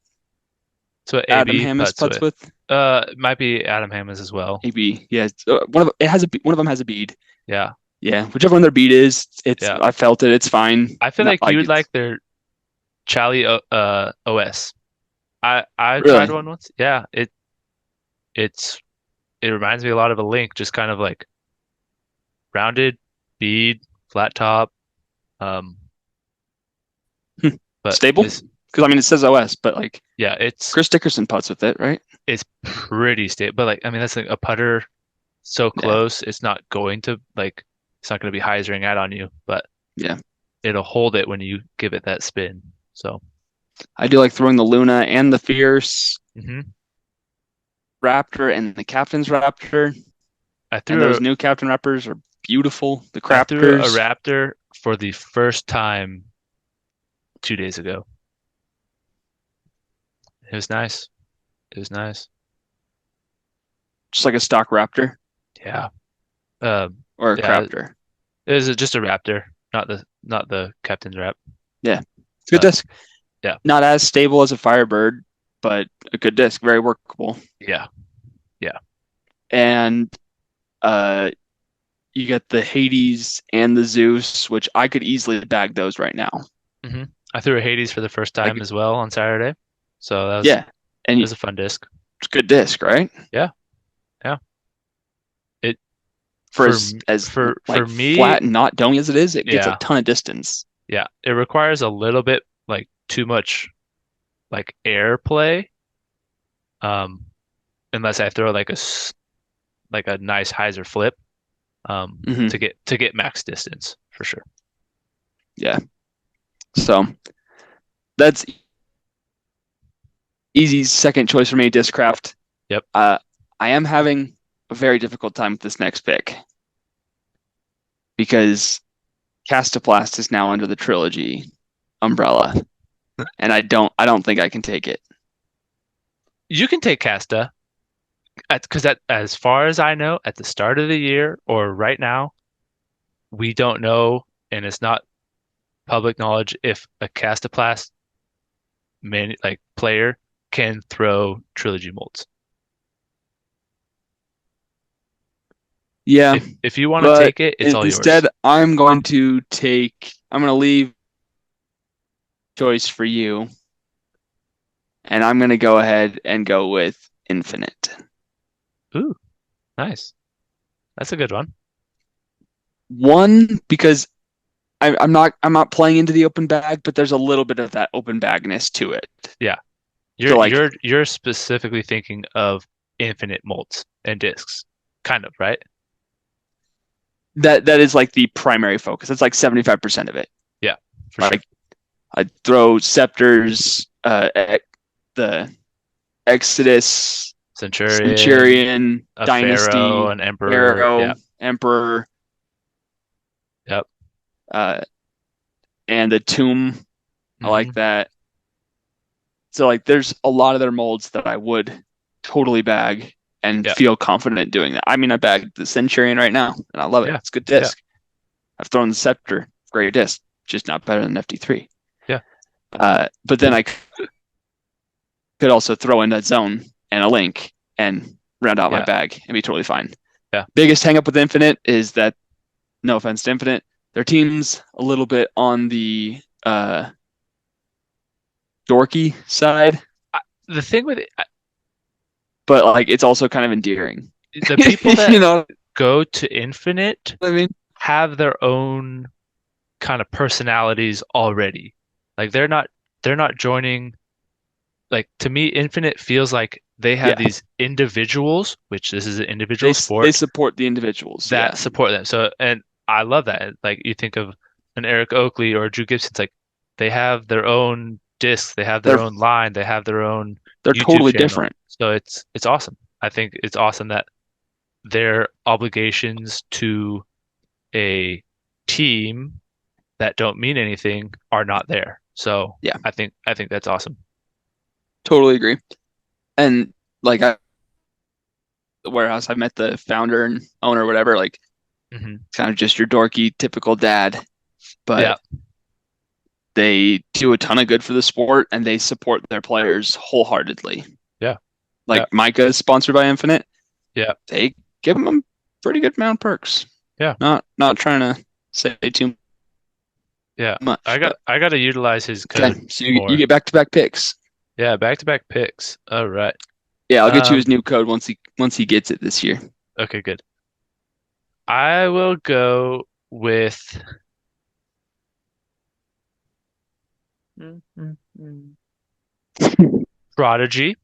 So Adam AB Hammis putts puts with. with? It might be Adam Hammonds as well. AB, yeah. One of them has a bead. Yeah, Yeah, whichever one their bead is, it's yeah. I felt it. It's fine. I feel Not like you like would it's like their Chally OS. I tried really. one once. Yeah, it's it reminds me a lot of a Link, just kind of like rounded bead, flat top. Um, Hmm. but Stable? this, Because I mean, it says OS, but like yeah, it's Chris Dickerson puts with it, right? it's pretty stable. But like, I mean, that's like a putter so Yeah, close, it's not going to like, it's not going to be hyzering out on you, but yeah. it'll hold it when you give it that spin. So, I do like throwing the Luna and the Fierce hmm Raptor and the Captain's Raptor, I and threw those new Captain Raptors are beautiful. The I threw a crafters, Raptor for the first time 2 days ago. It was nice. It was nice. just like a stock raptor Yeah. Uh, or a yeah. crafter. It was just a Raptor, not the Captain's Rap. Yeah, it's a good Uh, disc. yeah. Not as stable as a Firebird, but a good disc, very workable. Yeah. Yeah. And uh, you get the Hades and the Zeus, which I could easily bag those right now. hmm I threw a Hades for the first time Like, as well on Saturday. So that was yeah, and it it's was a fun disc. a good disc, right? Yeah. Yeah. It For for as for like me, flat and not domy as it is, it gets a yeah. ton of distance. Yeah. It requires a little bit like too much like air play. Um, unless I throw like a nice hyzer flip Hmm. to get max distance for sure. Yeah. So that's easy second choice for me, Discraft. Yep. I am having a very difficult time with this next pick because Castoplast is now under the trilogy umbrella, and I don't think I can take it. You can take Casta because as far as I know, at the start of the year or right now, we don't know, and it's not public knowledge if a Castoplast player can throw trilogy molds. Yeah, If you want to but take it, it's all yours. instead I'm going to leave choice for you, and I'm going to go ahead and go with Infinite. Ooh, nice. That's a good one. One, because I'm not playing into the open bag, but there's a little bit of that open bagness to it. Yeah. So You're like you're you're specifically thinking of infinite molds and discs, kind of, right? that is like the primary focus. It's like 75% of it. Yeah, for sure. Like I throw scepters, the Exodus, Centurion, Centurion, a Pharaoh, Dynasty, an Emperor. Arrow, Yeah. Emperor, Yep. uh, and the Tomb. I like hmm that. So like there's a lot of their molds that I would totally bag and Yeah. feel confident doing that. I mean, I bagged the Centurion right now, and I love it. Yeah. It's a good Yeah. disc. I've thrown the Scepter, great disc, just not better than FD3. Yeah. But then I could also throw in that zone and a link and round out my Yeah. bag and be totally fine. Yeah. Biggest hang up with Infinite is that, no offense to Infinite, their team's a little bit on the dorky side, The thing with it, but like it's also kind of endearing. the people You that know go to Infinite what I mean? have their own kind of personalities already. Like they're not joining like to me Infinite feels like they have Yeah, these individuals, which this is an individual they sport support the individuals. that Yeah, support them. So and I love that. Like you think of an Eric Oakley or Drew Gibson, it's like they have their own discs, they have their they're own line, they have their own they're YouTube totally channel. different. So it's awesome. I think it's awesome that their obligations to a team that don't mean anything are not there. So Yeah, I think that's awesome. totally agree. And like the warehouse, I met the founder and owner, whatever. Like hmm kind of just your dorky, typical dad, Yeah, but they do a ton of good for the sport and they support their players wholeheartedly. yeah, Like yeah, Micah is sponsored by Infinite. yeah, They give them a pretty good amount of perks. yeah, Not trying to say too yeah. I much, got but I got to utilize his okay. code So you more. get back-to-back picks. Yeah, back-to-back picks. All right. Yeah, I'll get you his Um, new code once he gets it this year. okay, good. I will go with Prodigy.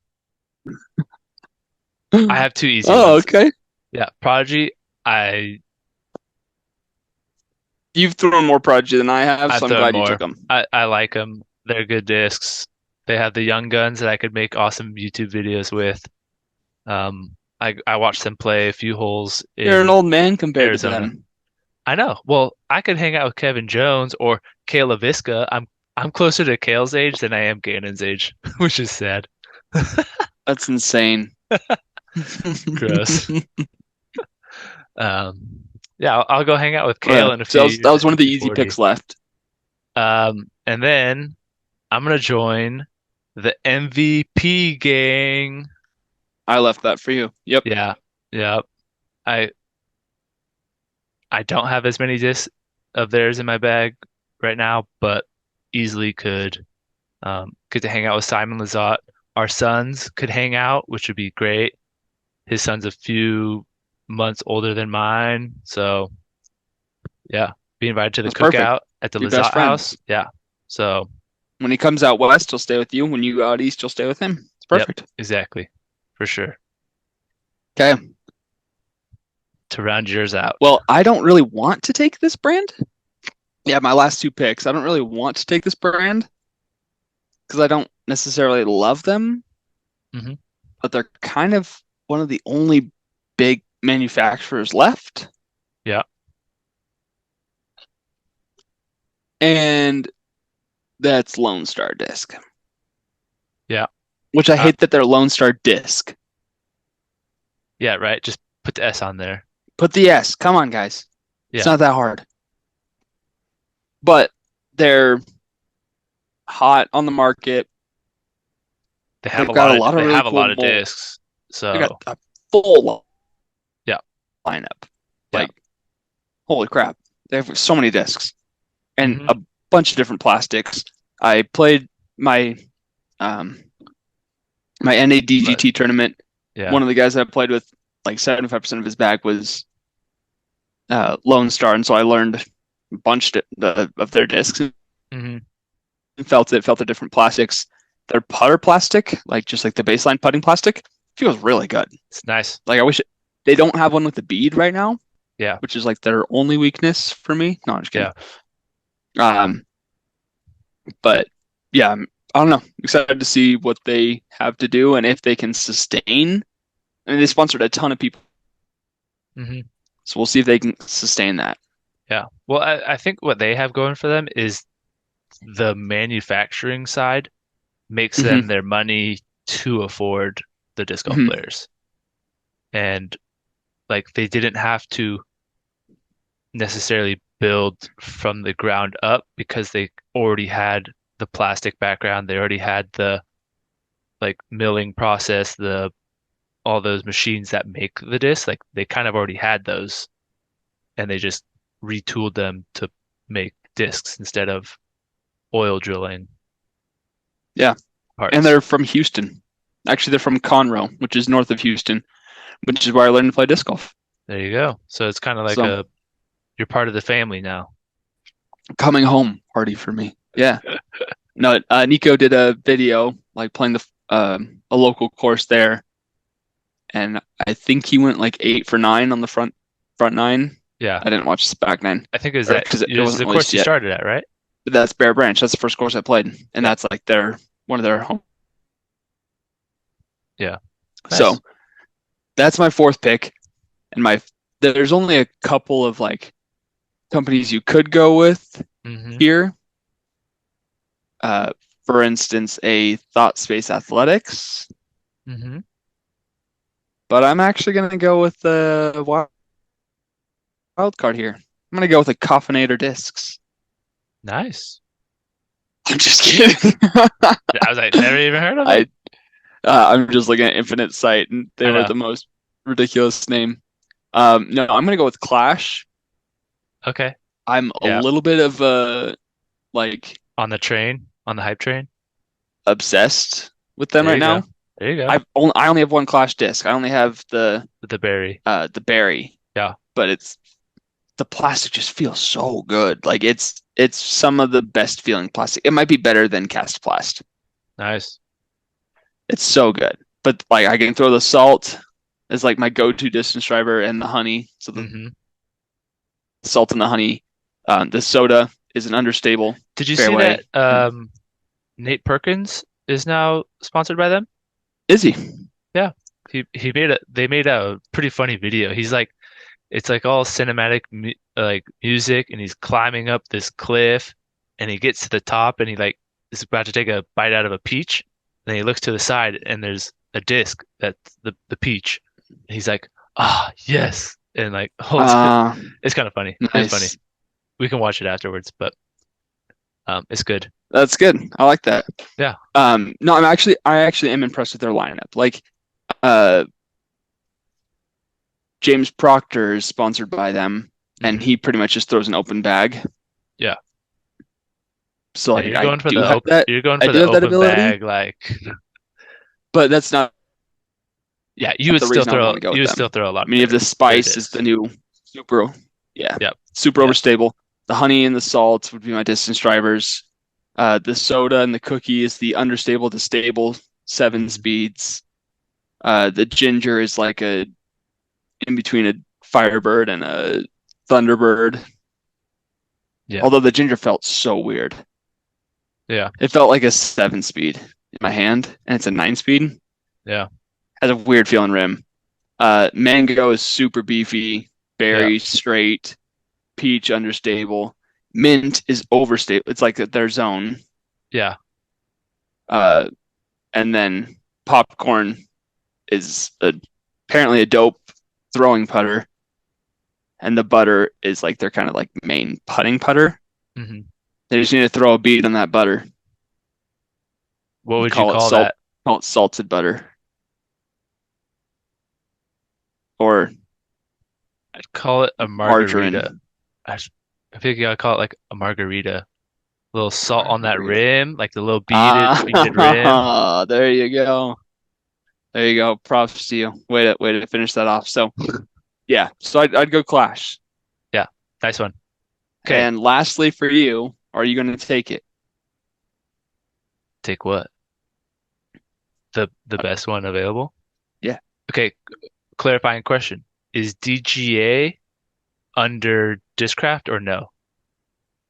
I have two easy Oh, ones. okay. Yeah, Prodigy. I You've thrown more Prodigy than I have, I've so I'm thrown glad you took more. them. I like them. They're good discs. They have the young guns that I could make awesome YouTube videos with. I watched them play a few holes You're an in old man compared to Arizona. them. I know. Well, I could hang out with Kevin Jones or Kale LaVisca. I'm closer to Kale's age than I am Gannon's age, which is sad. That's insane. Gross. Um, yeah, I'll go hang out with Kale Yeah, in a so few that years was at one of the age easy 40. picks left. And then I'm gonna join the MVP gang. I left that for you. Yep. Yeah, yeah. I I don't have as many discs of theirs in my bag right now, but easily could. Get to hang out with Simon Lizotte. Our sons could hang out, which would be great. His son's a few months older than mine, so yeah, be invited to the That's perfect. cookout at the Be best Lizotte house. friends. Yeah, so When he comes out west, he'll stay with you. When you go out east, you'll stay with him. It's yep, perfect. exactly, for sure. Okay. To round yours out. Well, I don't really want to take this brand. Yeah, my last two picks. I don't really want to take this brand because I don't necessarily love them, Hmm. but they're kind of one of the only big manufacturers left. Yeah, And that's Lone Star Disc, yeah, which I uh, hate that they're Lone Star Disc. yeah. Right. Just put the S on there. Put the S. Come on, guys. It's Yeah, not that hard. But they're hot on the market. they have They've a got lot a of lot of they really have a cool lot of molds. discs. They got So a full yeah, lineup. yeah. Like, holy crap. They have so many discs and Hmm. a bunch of different plastics. I played my um my But NADGT tournament. yeah. One of the guys that I played with, like 75% of his bag was Lone Star, and so I learned a bunch of their discs and Hmm. felt the different plastics. Their putter plastic, like just like the baseline putting plastic, feels really good. It's nice. Like I wish they don't have one with the bead right now, Yeah, which is like their only weakness for me. No, I'm just kidding. yeah. Um, but yeah, I don't know. Excited to see what they have to do and if they can sustain. I mean, they sponsored a ton of people, Hmm. so we'll see if they can sustain that. Yeah. Well, I think what they have going for them is the manufacturing side makes them Hmm. their money to afford the disc golf Hmm. players. And like they didn't have to necessarily build from the ground up because they already had the plastic background, they already had the like milling process, the all those machines that make the disc, like they kind of already had those and they just retooled them to make discs instead of oil drilling Yeah, and parts. they're from Houston. Actually, they're from Conroe, which is north of Houston, which is where I learned to play disc golf. There you go. So it's kind of like So a you're part of the family now. coming home party for me. Yeah. No, Nico did a video like playing a local course there, and I think he went like 8 for 9 on the front nine. Yeah. I didn't watch the back nine, I think it was or that because it it was wasn't the course released you yet. started at, right? But that's Bear Branch. That's the first course I played, and Yeah. that's like their one of their home. Yeah. So Nice. that's my fourth pick, and my there's only a couple of like companies you could go with Hmm. here. Uh, for instance, a Thought Space Athletics, Hmm. but I'm actually going to go with the wild card here. I'm going to go with a Coffinator Discs. Nice. I'm just kidding. I was like, never even heard of them. I I'm just looking at Infinite Sight, and they I were know. the most ridiculous name. No, I'm going to go with Clash. Okay. I'm a Yeah. little bit of like On the train, on the hype train. obsessed with them There right you go. now. There you go. I only have one Clash disc. I only have With the berry. the berry, Yeah. but it's the plastic just feels so good. Like it's some of the best feeling plastic. It might be better than Cast Plast. Nice. It's so good. But like I can throw the salt as like my go-to distance driver and the honey. So the Hmm. salt and the honey. The soda is an understable Did you see fairway. that Nate Perkins is now sponsored by them? Is he? Yeah. He made a they made a pretty funny video. He's like It's like all cinematic mu like music, and he's climbing up this cliff, and he gets to the top, and he like is about to take a bite out of a peach, and then he looks to the side, and there's a disc that's the peach. And he's like, ah, yes, and like holds it. Uh, It's kind of funny. It's funny. nice. We can watch it afterwards, but it's good. That's good. I like that. Yeah. No, I actually am impressed with their lineup. Like, uh, James Proctor is sponsored by them, and Hmm. he pretty much just throws an open bag. Yeah. So Yeah, like, I do have you're going I for do the have that open ability, bag, like but that's not yeah, the reason I would want to go you with would them. still throw a lot I of mean, if the their spice is the discs. new super, yeah, Yep. super Yep. overstable. The honey and the salt would be my distance drivers. The soda and the cookie is the understable to stable 7 speeds. The ginger is like a in between a Firebird and a Thunderbird. Yeah. Although the ginger felt so weird. Yeah. It felt like a 7 speed in my hand, and it's a 9 speed. Yeah. Has a weird feeling rim. Mango is super beefy, Yeah. berry straight, peach understable. Mint is overstable. It's like their zone. Yeah. Uh, and then popcorn is apparently a dope throwing putter, and the butter is like their kind of like main putting putter. Hmm. They just need to throw a bead on that butter What and would you call that? call it salted butter, or I'd call it a margarita. margarine. I, s- I think I'd call it like a margarita. A little salt on that Margarita. rim, like the little beaded rim. Ah, there you go. There you go. Props to you. Way to finish that off. So yeah, so I'd go Clash. Yeah. Nice one. Okay. And lastly, for you, are you going to take it? Take what? The best one available? Yeah, Okay. Clarifying question. Is DGA under Discraft or no?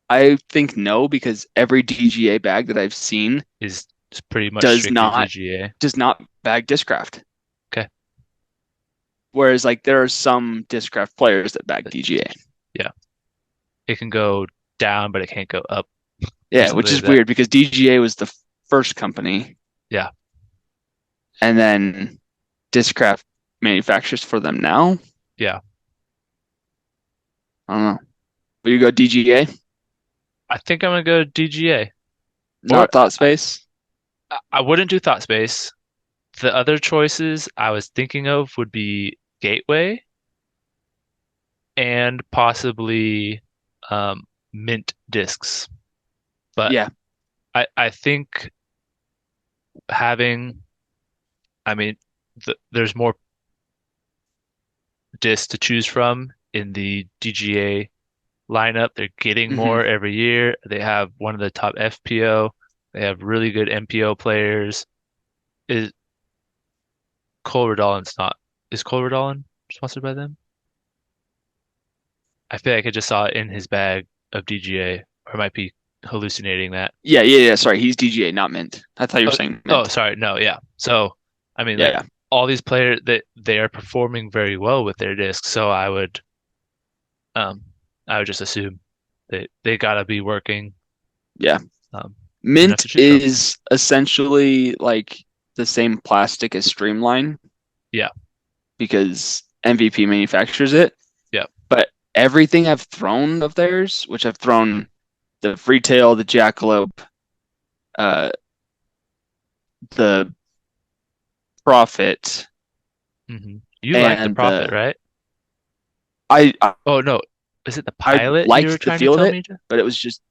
I think no, because every DGA bag that I've seen Is pretty much does strictly not DGA. does not bag Discraft. Okay. Whereas like there are some Discraft players that bag DGA. Yeah. It can go down, but it can't go up or Yeah, which something like is that. weird because DGA was the first company, Yeah. and then Discraft manufactures for them now. Yeah. I don't know. Will you go DGA? I think I'm gonna go DGA. Or Not Thought Space? I wouldn't do Thought Space. The other choices I was thinking of would be Gateway and possibly Mint discs. But Yeah. I think having, I mean, there's more discs to choose from in the DGA lineup. They're getting Hmm. more every year. They have one of the top FPO. They have really good MPO players. Is Cole Redolin's not, is Cole Redolin sponsored by them? I feel like I just saw it in his bag of DGA, or I might be hallucinating that. Yeah. Sorry, he's DGA, not Mint. I thought you were Oh, saying oh, Mint. sorry, no, yeah. So, I mean, like Yeah. all these players that they are performing very well with their discs, so um, I would just assume they gotta be working Yeah. um enough Mint to choose from. is essentially like the same plastic as Streamline Yeah, because MVP manufactures it. yeah. But everything I've thrown of theirs, which I've thrown the Freetail, the Jackalope, uh, the Prophet, You like the and Prophet, right? I Oh no, is it the I pilot you were liked the trying to feel of tell it, me to? but it was just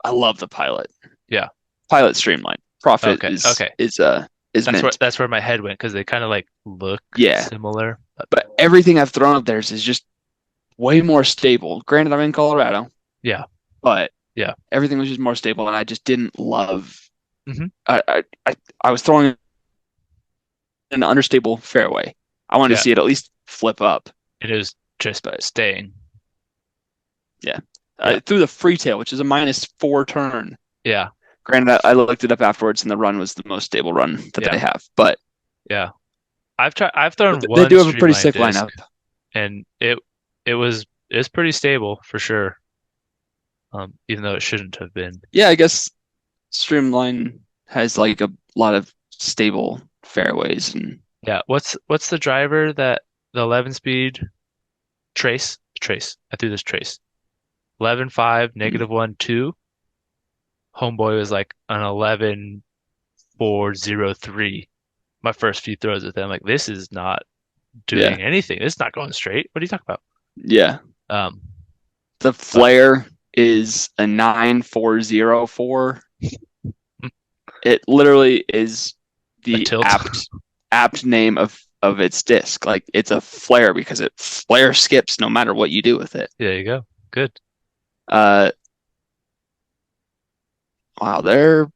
I love the pilot. Yeah. Pilot Streamline. Prophet Okay, okay. is Mint. That's where my head went because they kind of like look Yeah. similar. But But everything I've thrown of theirs is just way more stable. Granted, I'm in Colorado, yeah, but yeah. everything was just more stable, and I just didn't love. Hmm. I was throwing an understable fairway. I wanted to Yeah. see it at least flip up, It is just but staying. yeah, Yeah, I threw the Freetail, which is a -4 turn. yeah, Granted, I looked it up afterwards, and the run was the most stable run that they yeah, have. But yeah. I've thrown They one do have a pretty streamlined sick disc, lineup. and it's pretty stable for sure. Even though it shouldn't have been. Yeah, I guess Streamline has like a lot of stable fairways and Yeah. What's the driver that the 11 speed Trace? Trace. I threw this Trace. 11.5, -1, 2. Homeboy was like an 11.403. My first few throws with them, like this is not yeah, doing anything. It's not going straight. What are you talking about? yeah. Um, The but flare is a 9404. It literally is a the tilt. apt name of its disc. Like it's a flare because it flare skips no matter what you do with it. There you go. Good. Uh, wow, their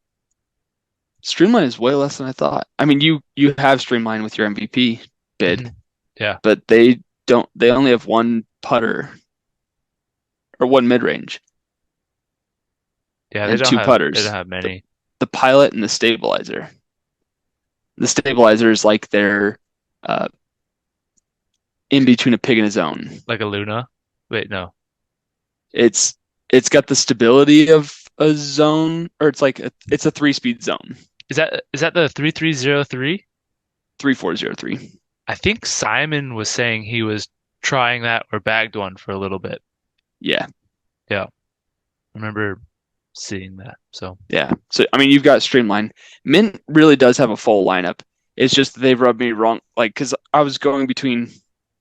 Streamline is way less than I thought. I mean, you have Streamline with your MVP bid, Yeah. but they don't. They only have one putter or one mid range Yeah, and two they don't putters. have many. The pilot and the stabilizer. The stabilizer is like their uh, in between a pig and a zone. Like a Luna. Wait, no. It's it's got the stability of a zone, or it's a 3-speed zone. Is that the 3303? 3403. I think Simon was saying he was trying that or bagged one for a little bit. Yeah, Yeah, I remember seeing that. So yeah. So I mean, you've got Streamline. Mint really does have a full lineup. It's just they've rubbed me wrong, like because I was going between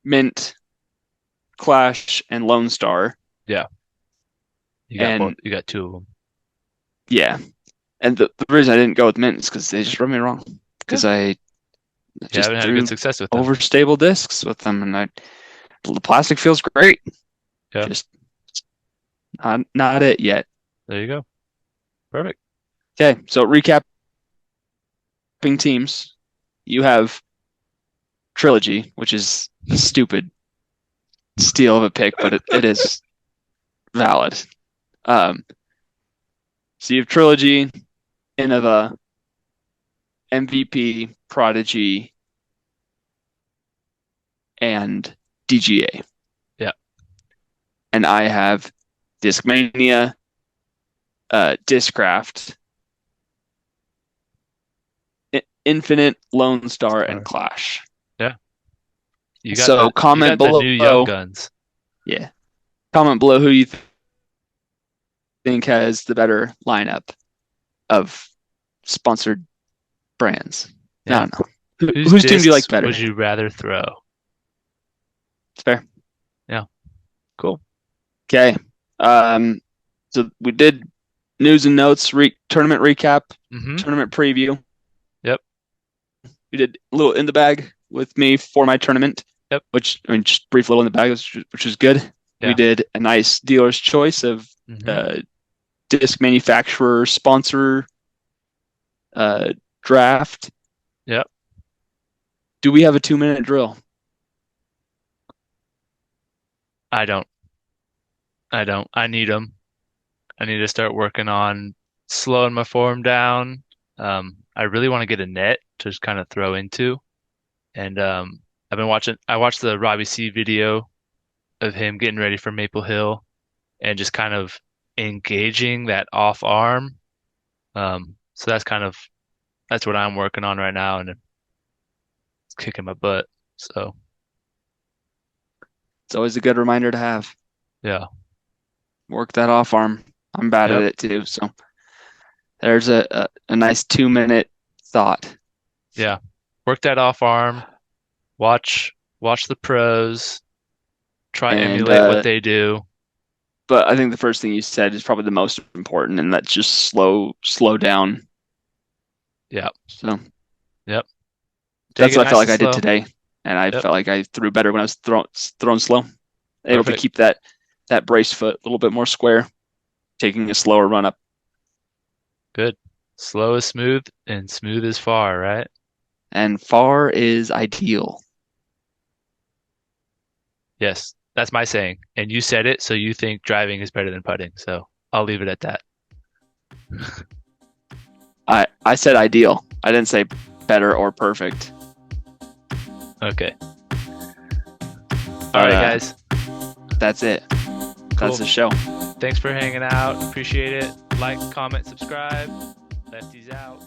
Mint, Clash, and Lone Star, yeah, and you got two of them. yeah. And the reason I didn't go with Mint is because they just rubbed me wrong. Because I You just haven't had threw good success with them. overstable discs with them, and the plastic feels great. Yeah, Just not it yet. there you go. Perfect. Okay, so recapping teams, you have Trilogy, which is a stupid steal of a pick, but it is valid. Um, so you have Trilogy, Innova, MVP, Prodigy, and DGA. Yeah. And I have Discmania, Discraft, Infinite, Lone Star, and Clash. Yeah. You got So you comment got the new young below. guns. Yeah. Comment below who you think has the better lineup of sponsored brands. I Yeah. don't know. Whose Whose team do you like discs better? would you rather throw? It's fair. Yeah. Cool. Okay. So we did news and notes, tournament recap, Mm-hmm. tournament preview. Yep. We did a little in the bag with me for my tournament. Yep. Which, I mean, just brief little in the bag, which is good. Yeah. We did a nice dealer's choice of disc manufacturer sponsor draft. Yep. Do we have a 2-minute drill? I don't. I need them. I need to start working on slowing my form down. I really want to get a net to just kind of throw into. And I watched the Robbie C video of him getting ready for Maple Hill and just kind of engaging that off arm. So that's what I'm working on right now, and it's kicking my butt. So It's always a good reminder to have. yeah. Work that off arm. I'm bad at it too. So there's a nice 2-minute thought. Yeah. Work that off arm. Watch the pros. Try And, emulate what they do. But I think the first thing you said is probably the most important, and that's just slow down. Yeah. So Yep. that's what I nice felt like I slow. did today. And I felt like I threw better when I was throwing slow. Able to Perfect. keep that brace foot a little bit more square, taking a slower run up. Good. Slow is smooth and smooth is far, right? And far is ideal. Yes, that's my saying. And you said it, so you think driving is better than putting. So I'll leave it at that. I said ideal. I didn't say better or perfect. Okay. All But right, guys. that's it. Cool. That's the show. Thanks for hanging out. Appreciate it. Like, comment, subscribe. Lefties out.